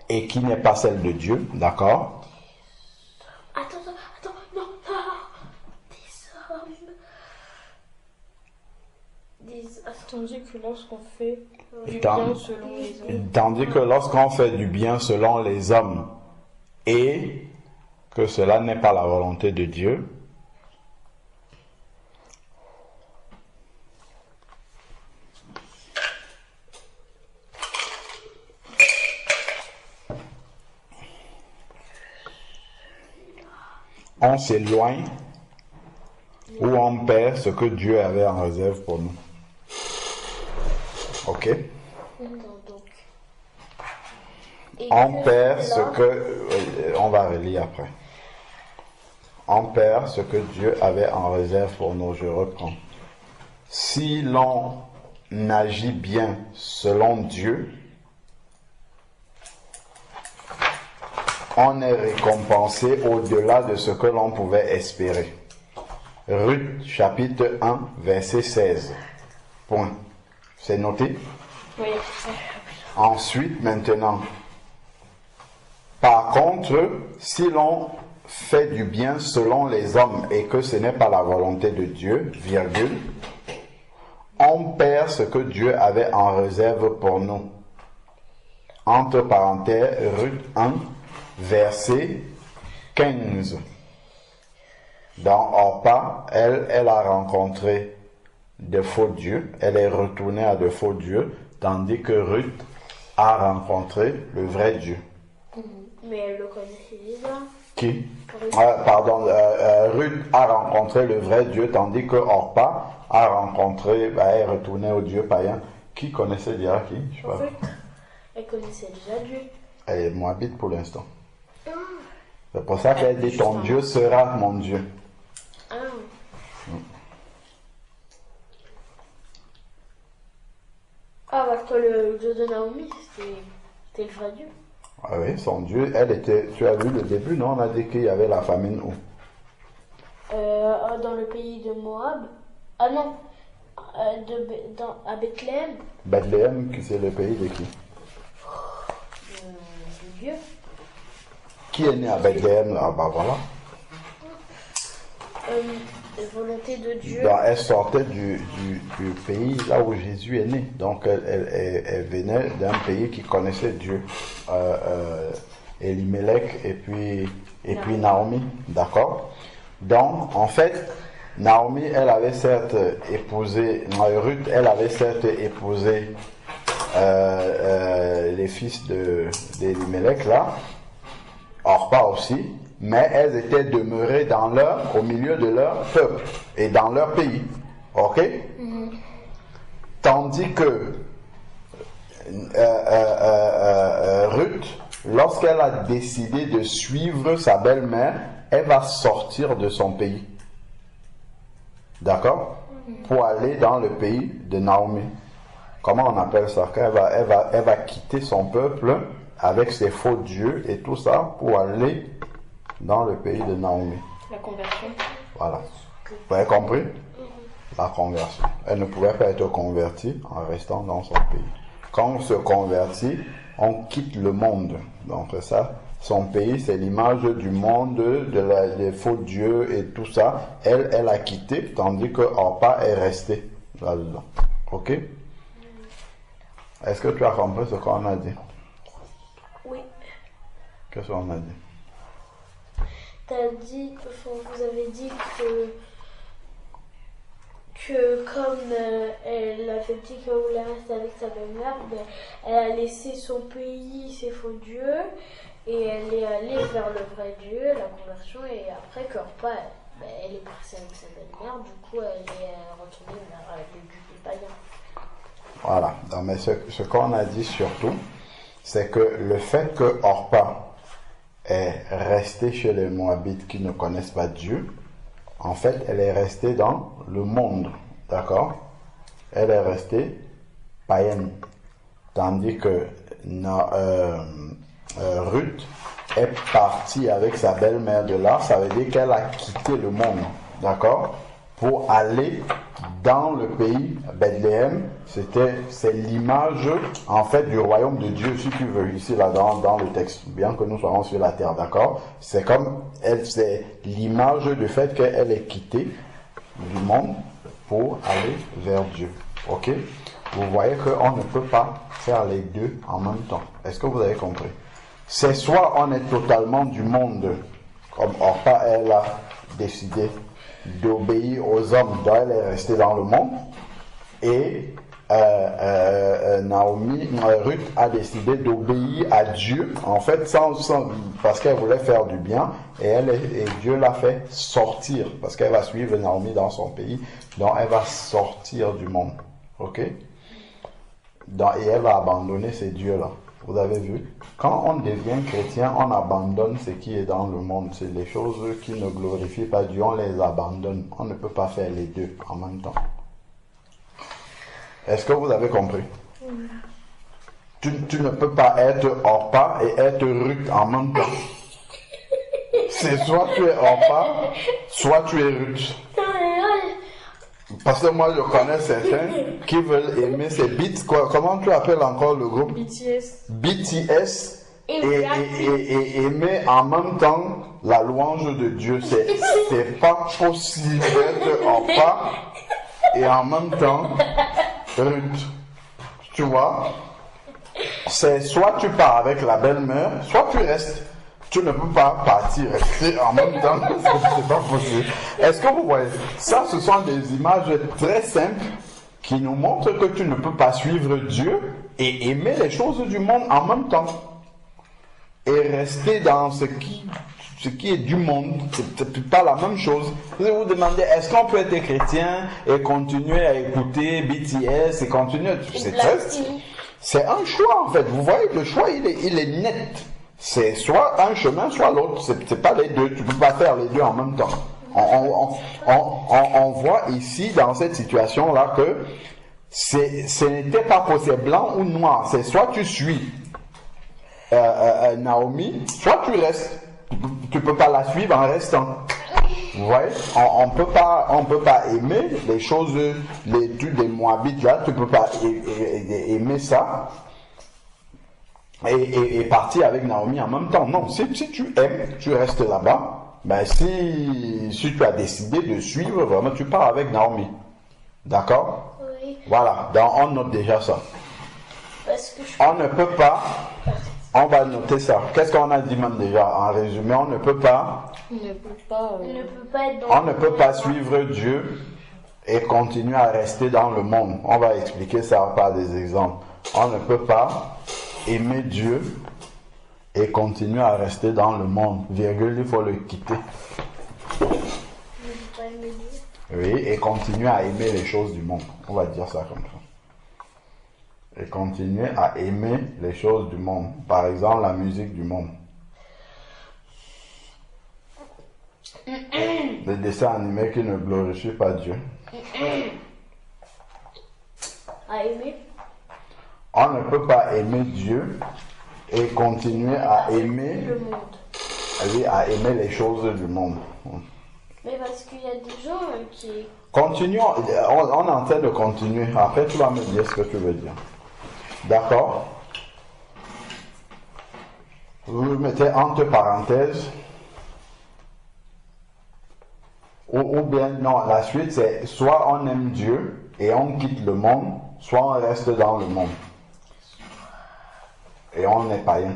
et qui n'est pas celle de Dieu, d'accord? Attends, non, Tandis que lorsqu'on fait du Tant- bien selon les hommes. Tandis que lorsqu'on fait du bien selon les hommes et que cela n'est pas la volonté de Dieu, on s'éloigne ou on perd ce que Dieu avait en réserve pour nous. Ok? donc. Et On que perd ce cela- que... On va relire après. On perd ce que Dieu avait en réserve pour nous. Je reprends. Si l'on agit bien selon Dieu, on est récompensé au-delà de ce que l'on pouvait espérer. Ruth, chapitre 1, verset 16. Point. C'est noté? Oui. Ensuite, maintenant, par contre, si l'on fait du bien selon les hommes et que ce n'est pas la volonté de Dieu, virgule, on perd ce que Dieu avait en réserve pour nous. Entre parenthèses, Ruth 1, verset 15. Dans Orpa, elle a rencontré de faux dieux, elle est retournée à de faux dieux, tandis que Ruth a rencontré le vrai Dieu. Mais elle le connaissait déjà. Qui? Ruth. Ruth a rencontré le vrai Dieu, tandis que Orpa a rencontré, elle est retournée au Dieu païen. Qui connaissait déjà qui? Je sais pas. Ruth, elle connaissait déjà Dieu. Elle est moabite pour l'instant. C'est pour ça qu'elle dit ton Dieu sera mon Dieu. Ah. Ah, parce que le Dieu de Naomi, c'était le vrai Dieu. Ah oui, son Dieu, elle était, tu as vu le début, non? On a dit qu'il y avait la famine où? Dans le pays de Moab. Ah non, à Bethléem, Bethléem, qui c'est le pays de qui? de Dieu. Qui est né à Bethléem? Ah bah voilà. La volonté de Dieu. Donc, elle sortait du pays là où Jésus est né. Donc elle venait d'un pays qui connaissait Dieu. Elimelech et puis Naomi. D'accord? Donc en fait, Naomi, elle avait certes épousé, Ruth, elle avait certes épousé les fils d'Elimelech là, Orpa aussi, mais elles étaient demeurées au milieu de leur peuple et dans leur pays. Ok? Tandis que Ruth, lorsqu'elle a décidé de suivre sa belle-mère, elle va sortir de son pays. D'accord? Pour aller dans le pays de Naomi. Comment on appelle ça? Elle va quitter son peuple avec ses faux dieux et tout ça pour aller dans le pays de Naomi. La conversion. Voilà. Vous avez compris? La conversion. Elle ne pouvait pas être convertie en restant dans son pays. Quand on se convertit, on quitte le monde. Donc ça, son pays, c'est l'image du monde, des faux dieux et tout ça. Elle a quitté, tandis que Orpa est resté là-dedans. Ok? Est-ce que tu as compris ce qu'on a dit? Oui. Qu'est-ce qu'on a dit? Vous avez dit que comme elle avait dit qu'elle voulait rester avec sa belle-mère, elle a laissé son pays, ses faux dieux, et elle est allée vers le vrai Dieu, la conversion, et après Orpa, elle est partie avec sa belle-mère, du coup elle est retournée vers le Dieu païen. Voilà. Non, mais ce qu'on a dit surtout, c'est que le fait que Orpa est restée chez les Moabites qui ne connaissent pas Dieu, en fait, elle est restée dans le monde, d'accord? Elle est restée païenne, tandis que Ruth est partie avec sa belle-mère de là, ça veut dire qu'elle a quitté le monde, d'accord? Pour aller dans le pays, Bethléem, c'est l'image, en fait, du royaume de Dieu, si tu veux, ici, là, dans le texte, bien que nous soyons sur la terre, d'accord? C'est comme, c'est l'image du fait qu'elle est quittée du monde pour aller vers Dieu, ok? Vous voyez qu'on ne peut pas faire les deux en même temps. Est-ce que vous avez compris? C'est soit on est totalement du monde, comme Orpa, elle a décidé d'obéir aux hommes, donc elle est restée dans le monde, et Ruth a décidé d'obéir à Dieu, en fait, parce qu'elle voulait faire du bien, et Dieu l'a fait sortir, parce qu'elle va suivre Naomi dans son pays, donc elle va sortir du monde, ok? Et elle va abandonner ces dieux-là. Vous avez vu? Quand on devient chrétien, on abandonne ce qui est dans le monde. C'est les choses qui ne glorifient pas Dieu, on les abandonne. On ne peut pas faire les deux en même temps. Est-ce que vous avez compris? Tu ne peux pas être Orpa et être Ruth en même temps. C'est soit tu es Orpa, soit tu es Ruth. Parce que moi je connais certains qui veulent aimer ces beats. Comment tu appelles encore le groupe? BTS. BTS et aimer en même temps la louange de Dieu. C'est pas possible d'être Orpa et en même temps Ruth. Tu vois? C'est soit tu pars avec la belle-mère, soit tu restes. Tu ne peux pas partir, rester en même temps, c'est pas possible. Est-ce que vous voyez? Ça, ce sont des images très simples qui nous montrent que tu ne peux pas suivre Dieu et aimer les choses du monde en même temps. Et rester dans ce qui est du monde, c'est pas la même chose. Vous vous demandez, est-ce qu'on peut être chrétien et continuer à écouter BTS et continuer? C'est un choix en fait. Vous voyez, le choix il est net. C'est soit un chemin, soit l'autre. C'est pas les deux. Tu peux pas faire les deux en même temps. On voit ici, dans cette situation-là, que ce n'était pas possible, blanc ou noir. C'est soit tu suis Naomi, soit tu restes. Tu peux pas la suivre en restant. Vous voyez, on peut pas aimer les choses, les trucs des Moabites là. Tu peux pas aimer ça. Et partir avec Naomi en même temps. Non, si tu aimes, tu restes là-bas. Ben si tu as décidé de suivre, vraiment, tu pars avec Naomi. D'accord? Oui. Voilà, on note déjà ça. Parce que on ne peut pas, on va noter ça. Qu'est-ce qu'on a dit même déjà? En résumé, on ne peut pas, on ne peut pas suivre Dieu et continuer à rester dans le monde. On va expliquer ça par des exemples. On ne peut pas aimer Dieu et continuer à rester dans le monde, virgule, il faut le quitter. Oui, et continuer à aimer les choses du monde. On va dire ça comme ça. Et continuer à aimer les choses du monde. Par exemple, la musique du monde. Les dessins animés qui ne glorifient pas Dieu. À aimer. On ne peut pas aimer Dieu et continuer à aimer le monde. Oui, à aimer les choses du monde. Mais parce qu'il y a des gens qui... Continuons, on est en train de continuer. Après, tu vas me dire ce que tu veux dire. D'accord? Vous mettez entre parenthèses. Ou bien, non, la suite c'est soit on aime Dieu et on quitte le monde, soit on reste dans le monde. Et on est païen.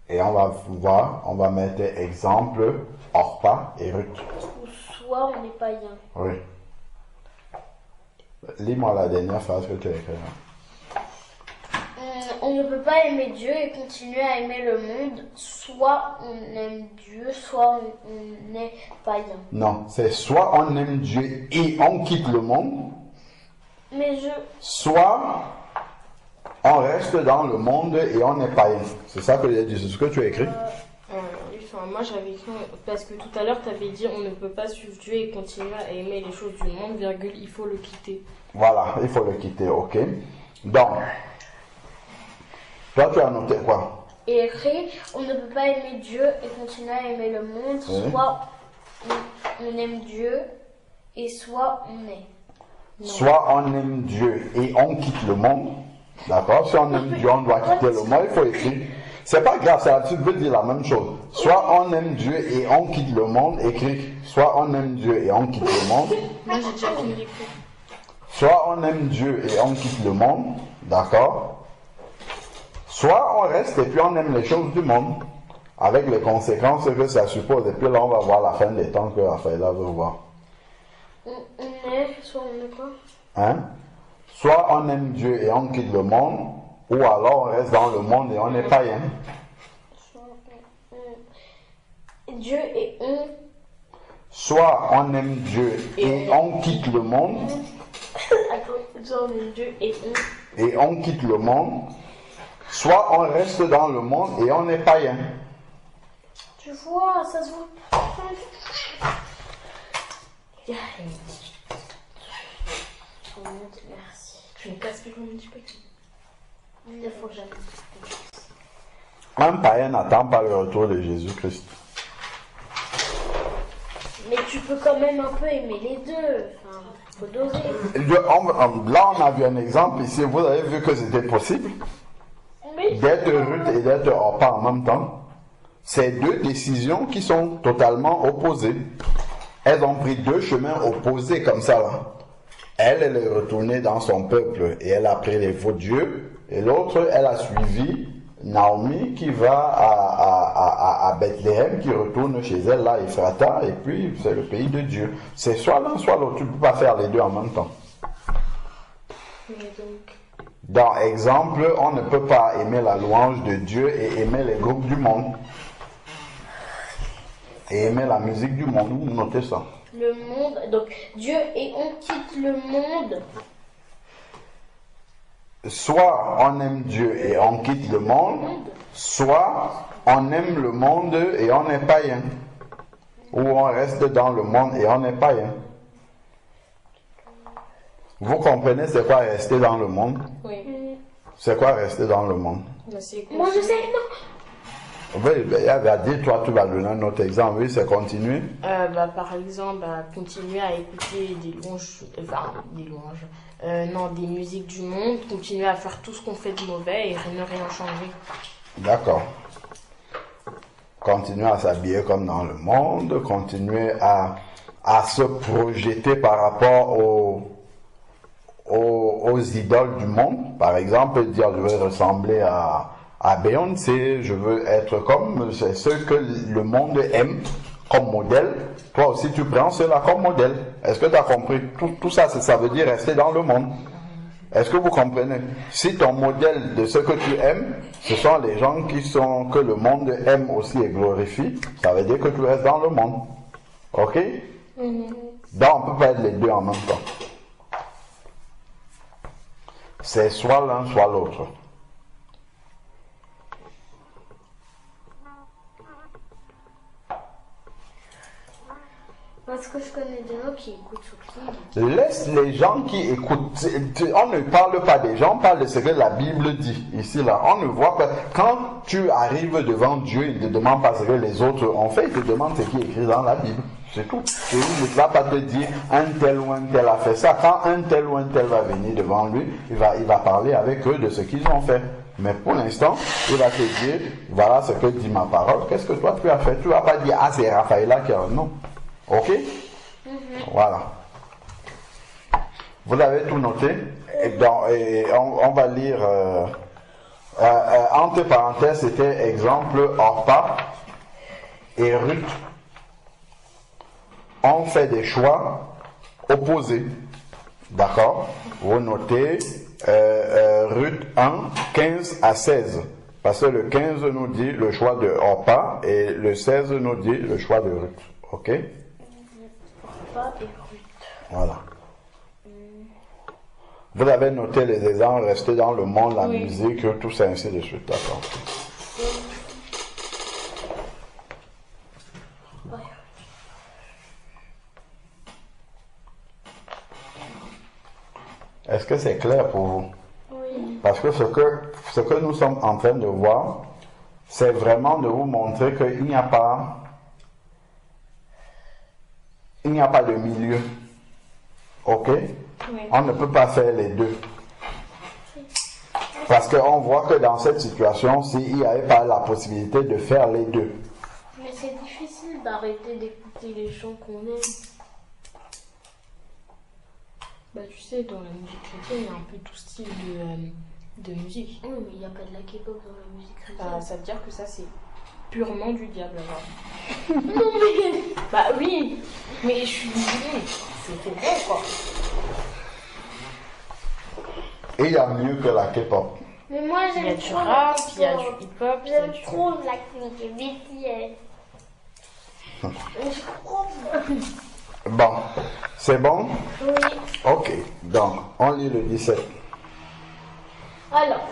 Et on va voir, on va mettre exemple Orpa et Ruth. Ou soit on est païen. Oui. Lis-moi la dernière phrase que tu as écrite. On ne peut pas aimer Dieu et continuer à aimer le monde. Soit on aime Dieu, soit on est païen. Non, c'est soit on aime Dieu et on quitte le monde. Mais soit on reste dans le monde et on est païen. C'est ça que j'ai dit, c'est ce que tu as écrit. Oui, enfin, moi j'avais écrit, parce que tout à l'heure tu avais dit on ne peut pas suivre Dieu et continuer à aimer les choses du monde, virgule, il faut le quitter. Voilà, il faut le quitter, ok. Donc, toi tu as noté quoi? Et écrit, on ne peut pas aimer Dieu et continuer à aimer le monde, soit on aime Dieu et soit on est. Soit on aime Dieu et on quitte le monde. D'accord? Si on aime Dieu, on doit quitter le monde. Il faut écrire. C'est pas grave, ça veut dire la même chose. Soit on aime Dieu et on quitte le monde. Écrit. Soit on aime Dieu et on quitte le monde. Moi, j'ai déjà fini l'écrit. Soit on aime Dieu et on quitte le monde. D'accord? Soit on reste et puis on aime les choses du monde. Avec les conséquences que ça suppose. Et puis là, on va voir la fin des temps que Raphaëlla veut voir. On est, soit on est quoi? Hein? Soit on aime Dieu et on quitte le monde, ou alors on reste dans le monde et on est païen. Dieu et on. Soit on aime Dieu et on quitte le monde, Attends, soit on aime Dieu et on quitte le monde, soit on reste dans le monde et on est païen. Tu vois, ça se voit. Merci. Je me casse plus comme un petit peu. Il faut jamais. Un païen n'attend pas le retour de Jésus-Christ. Mais tu peux quand même un peu aimer les deux. Enfin, faut doser. Là, on a vu un exemple ici. Vous avez vu que c'était possible Oui. d'être Ruth et d'être Orpa en même temps. C'est deux décisions qui sont totalement opposées. Elles ont pris deux chemins opposés comme ça là. Elle est retournée dans son peuple et elle a pris les faux dieux. Et l'autre, elle a suivi Naomi qui va à Bethléem, qui retourne chez elle là, Ephrata, et puis c'est le pays de Dieu. C'est soit l'un, soit l'autre. Tu ne peux pas faire les deux en même temps. Mais donc. Dans exemple, on ne peut pas aimer la louange de Dieu et aimer les groupes du monde. Et aimer la musique du monde. Vous notez ça. Le monde, donc Dieu et on quitte le monde. Soit on aime Dieu et on quitte le monde, soit on aime le monde et on est païen. Ou on reste dans le monde et on est païen. Vous comprenez c'est quoi rester dans le monde? Oui. C'est quoi rester dans le monde? Moi je sais, non. Oui, elle va dire, toi tu vas donner un autre exemple. Oui, c'est continuer. Par exemple, continuer à écouter des louanges, des musiques du monde, continuer à faire tout ce qu'on fait de mauvais et ne rien changer. D'accord. Continuer à s'habiller comme dans le monde, continuer à se projeter par rapport aux idoles du monde. Par exemple, dire je veux ressembler à Beyoncé, je veux être comme c'est ce que le monde aime comme modèle. Toi aussi tu prends cela comme modèle. Est-ce que tu as compris? Tout ça, ça veut dire rester dans le monde. Est-ce que vous comprenez? Si ton modèle de ce que tu aimes, ce sont les gens que le monde aime aussi et glorifie, ça veut dire que tu restes dans le monde. Ok? Donc on peut pas être les deux en même temps. C'est soit l'un, soit l'autre. Parce que je connais des gens qui écoutent surtout. Laisse les gens qui écoutent. On ne parle pas des gens, on parle de ce que la Bible dit. Ici, là, on ne voit pas. Quand tu arrives devant Dieu, il ne te demande pas ce que les autres ont fait, il te demande ce qui est écrit dans la Bible. C'est tout. Et il ne va pas te dire un tel ou un tel a fait ça. Quand un tel ou un tel va venir devant lui, il va parler avec eux de ce qu'ils ont fait. Mais pour l'instant, il va te dire, voilà ce que dit ma parole. Qu'est-ce que toi tu as fait? Tu ne vas pas dire, ah c'est Raphaëlla qui a... Non. Ok? Voilà. Vous avez tout noté? Et on va lire, entre parenthèses, c'était exemple Orpa et Ruth ont fait des choix opposés. D'accord? Vous notez Ruth 1, 15 à 16. Parce que le 15 nous dit le choix de Orpa et le 16 nous dit le choix de Ruth. Ok? Orpa et Ruth. Voilà. Vous avez noté les exemples, rester dans le monde, la musique, tout ça, ainsi de suite. D'accord. Est-ce que c'est clair pour vous? Oui. Parce que ce que nous sommes en train de voir, c'est vraiment de vous montrer qu'il n'y a pas il n'y a pas de milieu. Ok? Oui. On ne peut pas faire les deux. Parce qu'on voit que dans cette situation, s'il n'y avait pas la possibilité de faire les deux. Mais c'est difficile d'arrêter d'écouter les chants qu'on aime. Bah, tu sais, dans la musique chrétienne, il y a un peu tout style de musique. Oui, mais il n'y a pas de la K-pop dans la musique chrétienne. Bah, ça veut dire que ça, c'est purement du diable, alors. Non, mais... Bah oui, mais je suis désolée, c'est bon, quoi. Et il y a mieux que la K-pop. Mais moi, Il y a j'aime du trop rap, la il y a K-pop. du hip-hop, il y a J'aime du... trop Blackpink et BTS. Je crois. Bon, c'est bon? Oui. Ok, donc on lit le 17. Alors,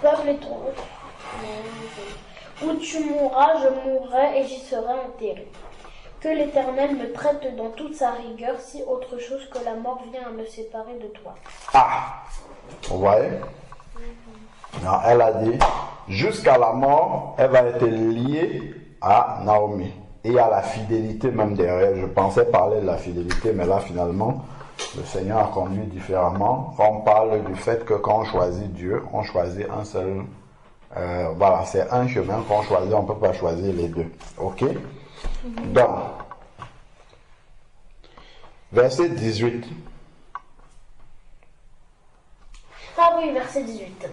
peuple et ton... Où tu mourras, je mourrai et j'y serai enterré. Que l'Éternel me traite dans toute sa rigueur si autre chose que la mort vient à me séparer de toi. Ah, vous voyez? Non, elle a dit, jusqu'à la mort, elle va être liée à Naomi. Et à la fidélité même derrière. Je pensais parler de la fidélité, mais là finalement, le Seigneur a conduit différemment. On parle du fait que quand on choisit Dieu, on choisit un seul... voilà, c'est un chemin qu'on choisit, on ne peut pas choisir les deux. Ok? Donc, verset 18. Ah oui, verset 18.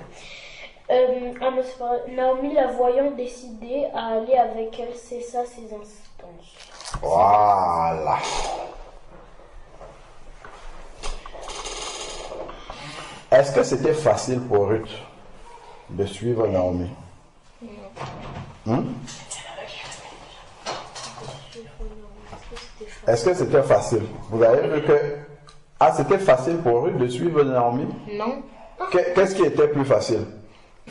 Naomi, la voyant décidée à aller avec elle, cessa ses instances. Voilà. Est-ce que c'était facile pour Ruth de suivre Naomi? Est-ce que c'était facile? Vous avez vu que... Ah, c'était facile pour Ruth de suivre Naomi? Non. Qu'est-ce qui était plus facile?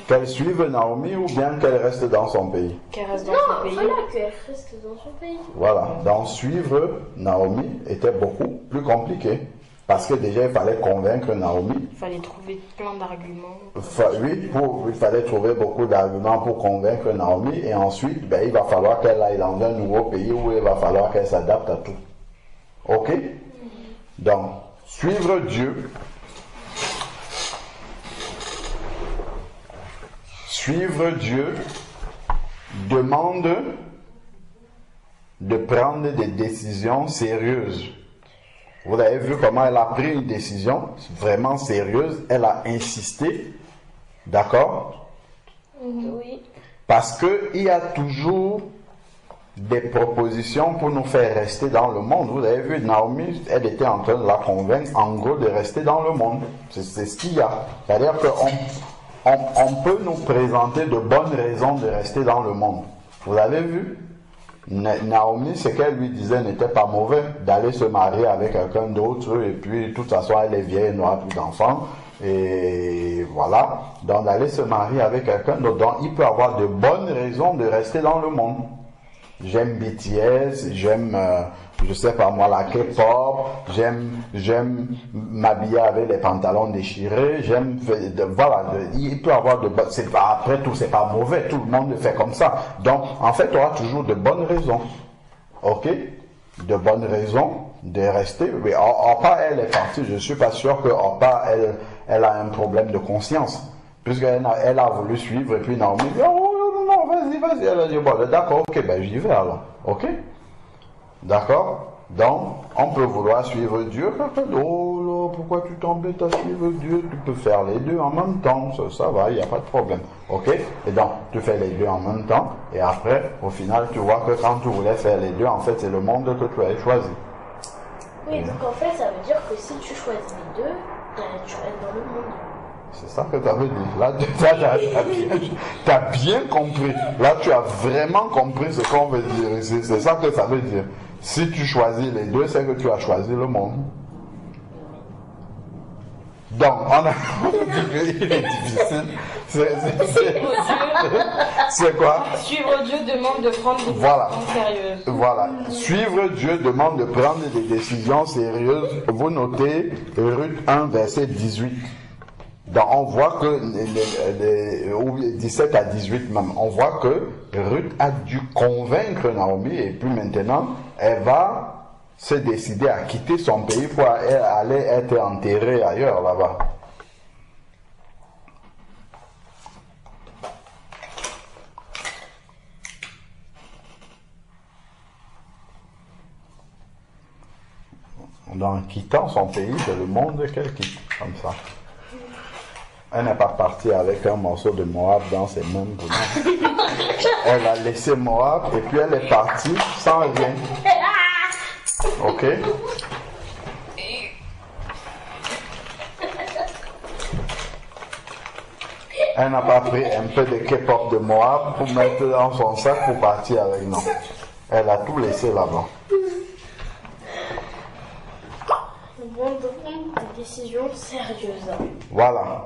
Qu'elle suive Naomi ou bien qu'elle reste dans son pays? Qu'elle reste dans Non, son pays. voilà qu'elle reste dans son pays. Voilà. Donc suivre Naomi était beaucoup plus compliqué. Parce que déjà, il fallait convaincre Naomi. Il fallait trouver plein d'arguments. Oui, il fallait trouver beaucoup d'arguments pour convaincre Naomi. Et ensuite, ben, il va falloir qu'elle aille dans un nouveau pays où il va falloir qu'elle s'adapte à tout. Ok? Donc, suivre Dieu. Suivre Dieu demande de prendre des décisions sérieuses. Vous avez vu comment elle a pris une décision vraiment sérieuse. Elle a insisté. D'accord? Oui. Parce qu'il y a toujours des propositions pour nous faire rester dans le monde. Vous avez vu, Naomi, elle était en train de la convaincre, en gros, de rester dans le monde. C'est ce qu'il y a. C'est-à-dire qu'on peut nous présenter de bonnes raisons de rester dans le monde. Vous avez vu? Naomi, ce qu'elle lui disait n'était pas mauvais, d'aller se marier avec quelqu'un d'autre, et puis de toute façon elle est vieille, elle n'aura plus d'enfants, et voilà. Donc d'aller se marier avec quelqu'un d'autre, donc il peut avoir de bonnes raisons de rester dans le monde. J'aime BTS, j'aime, je sais pas moi, la K-pop, j'aime m'habiller avec les pantalons déchirés, voilà, il peut avoir après tout, c'est pas mauvais, tout le monde le fait comme ça. Donc, en fait, tu auras toujours de bonnes raisons, ok? De bonnes raisons de rester. Oui, Orpa, elle est partie, je suis pas sûr que Orpa, elle a un problème de conscience, puisqu'elle a voulu suivre, et puis Naomi dit, oh, non, vas-y. Elle a dit, bon, d'accord, ok, ben j'y vais alors. Ok? D'accord? Donc, on peut vouloir suivre Dieu. Oh là, pourquoi tu t'embêtes à suivre Dieu? Tu peux faire les deux en même temps. Ça va, il n'y a pas de problème. Ok? Et donc, tu fais les deux en même temps. Et après, au final, tu vois que quand tu voulais faire les deux, en fait, c'est le monde que tu as choisi. Oui, donc en fait, ça veut dire que si tu choisis les deux, tu restes dans le monde. C'est ça que tu avais dit. Là, tu as bien compris. Là, tu as vraiment compris ce qu'on veut dire ici. C'est ça que ça veut dire. Si tu choisis les deux, c'est que tu as choisi le monde. Donc, on a il est difficile. C'est quoi? Suivre Dieu demande de prendre des décisions sérieuses. Voilà. Suivre Dieu demande de prendre des décisions sérieuses. Vous notez Ruth 1, verset 18. Donc on voit que, 17 à 18 même, on voit que Ruth a dû convaincre Naomi et puis maintenant elle va s'est décidé à quitter son pays pour aller être enterré ailleurs là-bas. En quittant son pays, c'est le monde qu'elle quitte, comme ça. Elle n'est pas partie avec un morceau de Moab dans ses mains. Elle a laissé Moab et puis elle est partie sans rien. Ok? Elle n'a pas pris un peu de K-pop de Moab pour mettre dans son sac pour partir avec nous. Elle a tout laissé là-bas. Des décisions sérieuses. Voilà.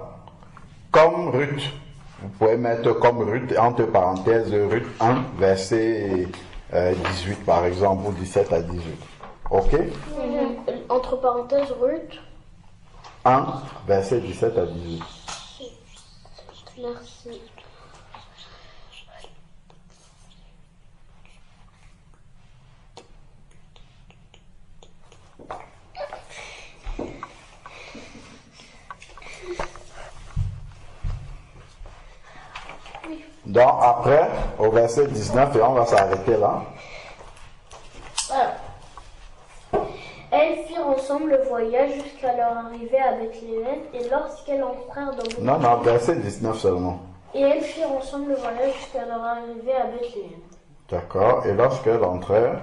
Comme Ruth. Vous pouvez mettre comme Ruth, entre parenthèses, Ruth 1, verset 18 par exemple, ou 17 à 18. Ok? Entre parenthèses, Ruth. 1, verset 17 à 18. Merci. Donc après, au verset 19, et on va s'arrêter là. Voilà. Elles firent ensemble le voyage jusqu'à leur arrivée à Bethléem, et lorsqu'elles entrèrent dans Non, non, verset 19 seulement. Et elles firent ensemble le voyage jusqu'à leur arrivée à Bethléem. D'accord, et lorsqu'elles entrèrent...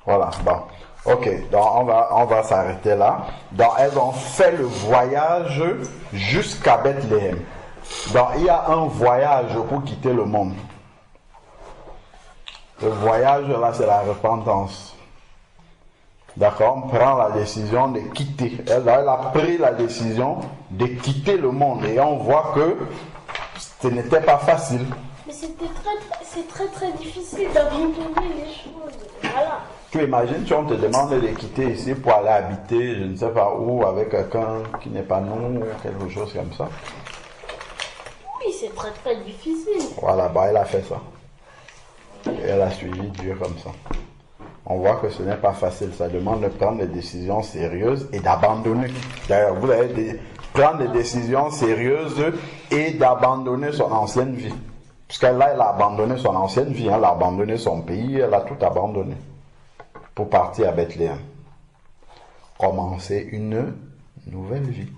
Voilà, bon. Ok, donc on va s'arrêter là. Donc elles ont fait le voyage jusqu'à Bethléem. Donc il y a un voyage pour quitter le monde. Le voyage là, c'est la repentance. D'accord, on prend la décision de quitter. Elle a pris la décision de quitter le monde et on voit que ce n'était pas facile. Mais c'est très difficile d'abandonner les choses. Voilà. Tu imagines si on te demande de quitter ici pour aller habiter, je ne sais pas où, avec quelqu'un qui n'est pas nous, ou quelque chose comme ça. Oui, c'est très difficile. Voilà, bah elle a fait ça. Et elle a suivi Dieu comme ça. On voit que ce n'est pas facile, ça demande de prendre des décisions sérieuses et d'abandonner. D'ailleurs, vous allez prendre des décisions sérieuses et d'abandonner son ancienne vie. Parce qu'elle là, elle a abandonné son ancienne vie, elle a abandonné son pays, elle a tout abandonné pour partir à Bethléem. Commencer une nouvelle vie.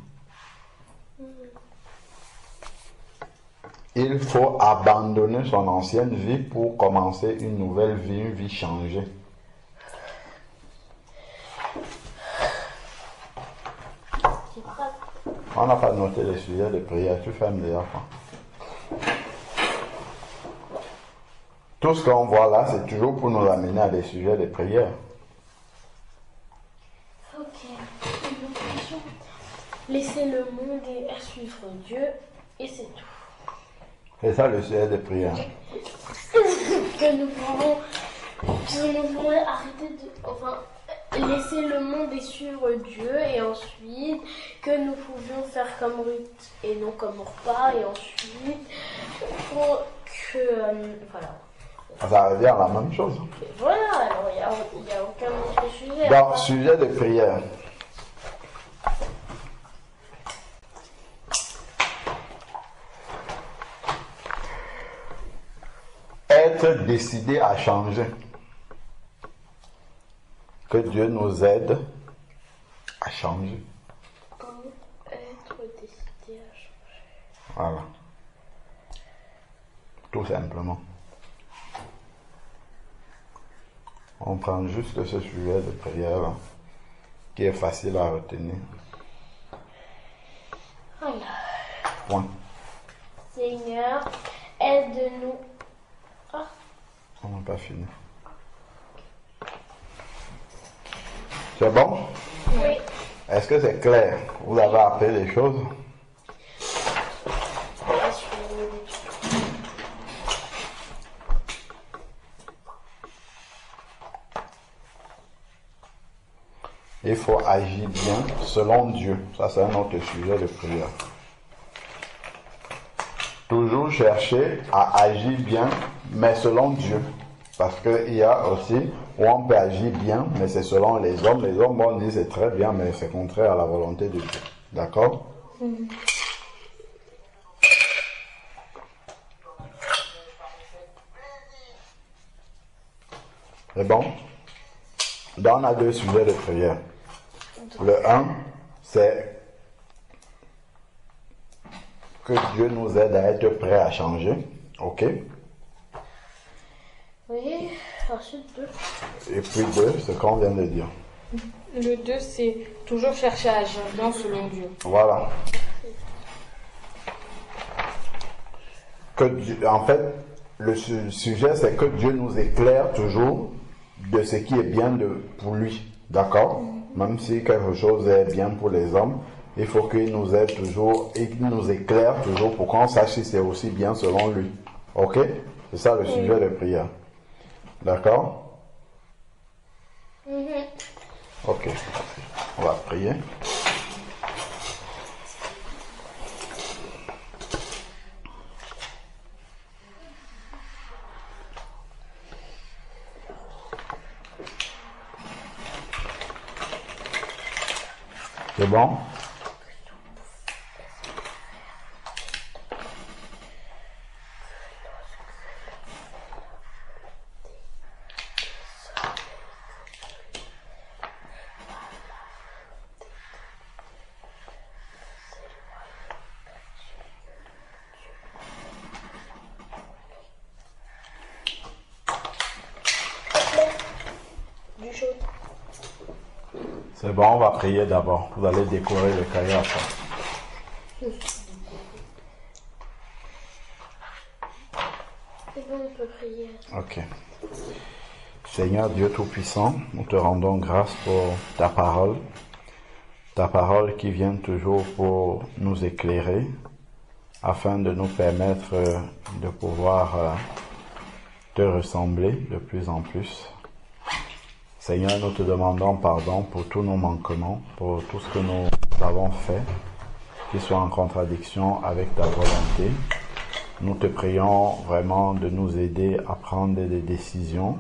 Il faut abandonner son ancienne vie pour commencer une nouvelle vie, une vie changée. On n'a pas noté les sujets de prière, tu fermes déjà quoi. Tout ce qu'on voit là, c'est toujours pour nous amener à des sujets de prière. Ok. Laisser le monde et suivre Dieu, et c'est tout. C'est ça le sujet de prière. Que nous pouvons arrêter de... Enfin, laisser le monde et suivre Dieu, et ensuite que nous pouvions faire comme Ruth et non comme Orpa, et ensuite pour que... voilà. Ça revient à la même chose. Et voilà, alors il n'y a aucun autre sujet. Donc, sujet de prière. Être décidé à changer. Que Dieu nous aide à changer. Être décidé à changer. Voilà. Tout simplement. On prend juste ce sujet de prière là, qui est facile à retenir. Voilà. Point. Seigneur, aide-nous. Ah. On n'a pas fini. C'est bon? Oui. Est-ce que c'est clair? Vous avez appris les choses? Il faut agir bien selon Dieu. Ça, c'est un autre sujet de prière. Toujours chercher à agir bien, mais selon Dieu. Parce qu'il y a aussi où on peut agir bien, mais c'est selon les hommes. Les hommes vont dire c'est très bien, mais c'est contraire à la volonté de Dieu. D'accord? C'est bon? Donc on a deux sujets de prière. Le 1, c'est que Dieu nous aide à être prêts à changer. Ok? Oui, ensuite 2. Et puis 2, ce qu'on vient de dire. Le 2, c'est toujours chercher à agir bien selon Dieu. Voilà. Que Dieu, en fait, le sujet, c'est que Dieu nous éclaire toujours de ce qui est bien pour lui. D'accord? Même si quelque chose est bien pour les hommes, il faut qu'il nous aide toujours et qu'il nous éclaire toujours pour qu'on sache si c'est aussi bien selon lui. Ok? C'est ça le sujet de prière. D'accord? Ok. On va prier. C'est bon? Du chaud. C'est bon, on va prier d'abord. Vous allez décorer le cahier après. C'est bon, on peut prier. Ok. Seigneur Dieu Tout-Puissant, nous te rendons grâce pour ta parole qui vient toujours pour nous éclairer, afin de nous permettre de pouvoir te ressembler de plus en plus. Seigneur, nous te demandons pardon pour tous nos manquements, pour tout ce que nous avons fait, qui soit en contradiction avec ta volonté. Nous te prions vraiment de nous aider à prendre des décisions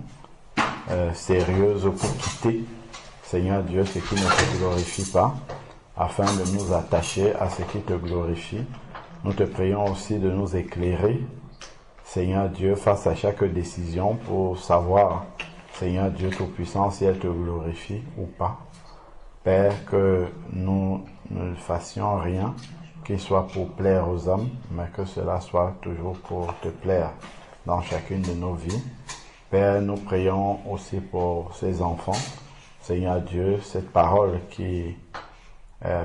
sérieuses pour quitter, Seigneur Dieu, ce qui ne te glorifie pas, afin de nous attacher à ce qui te glorifie. Nous te prions aussi de nous éclairer, Seigneur Dieu, face à chaque décision pour savoir, Seigneur Dieu Tout-Puissant, si elle te glorifie ou pas. Père, que nous ne fassions rien qui soit pour plaire aux hommes, mais que cela soit toujours pour te plaire dans chacune de nos vies. Père, nous prions aussi pour ces enfants. Seigneur Dieu, cette parole qui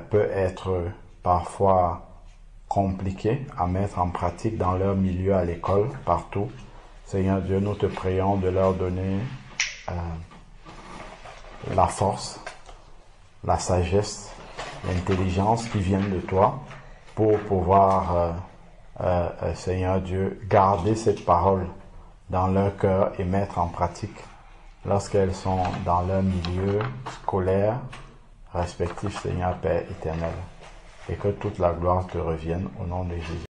peut être parfois compliquée à mettre en pratique dans leur milieu, à l'école, partout. Seigneur Dieu, nous te prions de leur donner la force, la sagesse, l'intelligence qui viennent de toi pour pouvoir, Seigneur Dieu, garder cette parole dans leur cœur et mettre en pratique lorsqu'elles sont dans leur milieu scolaire respectif, Seigneur Père éternel. Et que toute la gloire te revienne au nom de Jésus.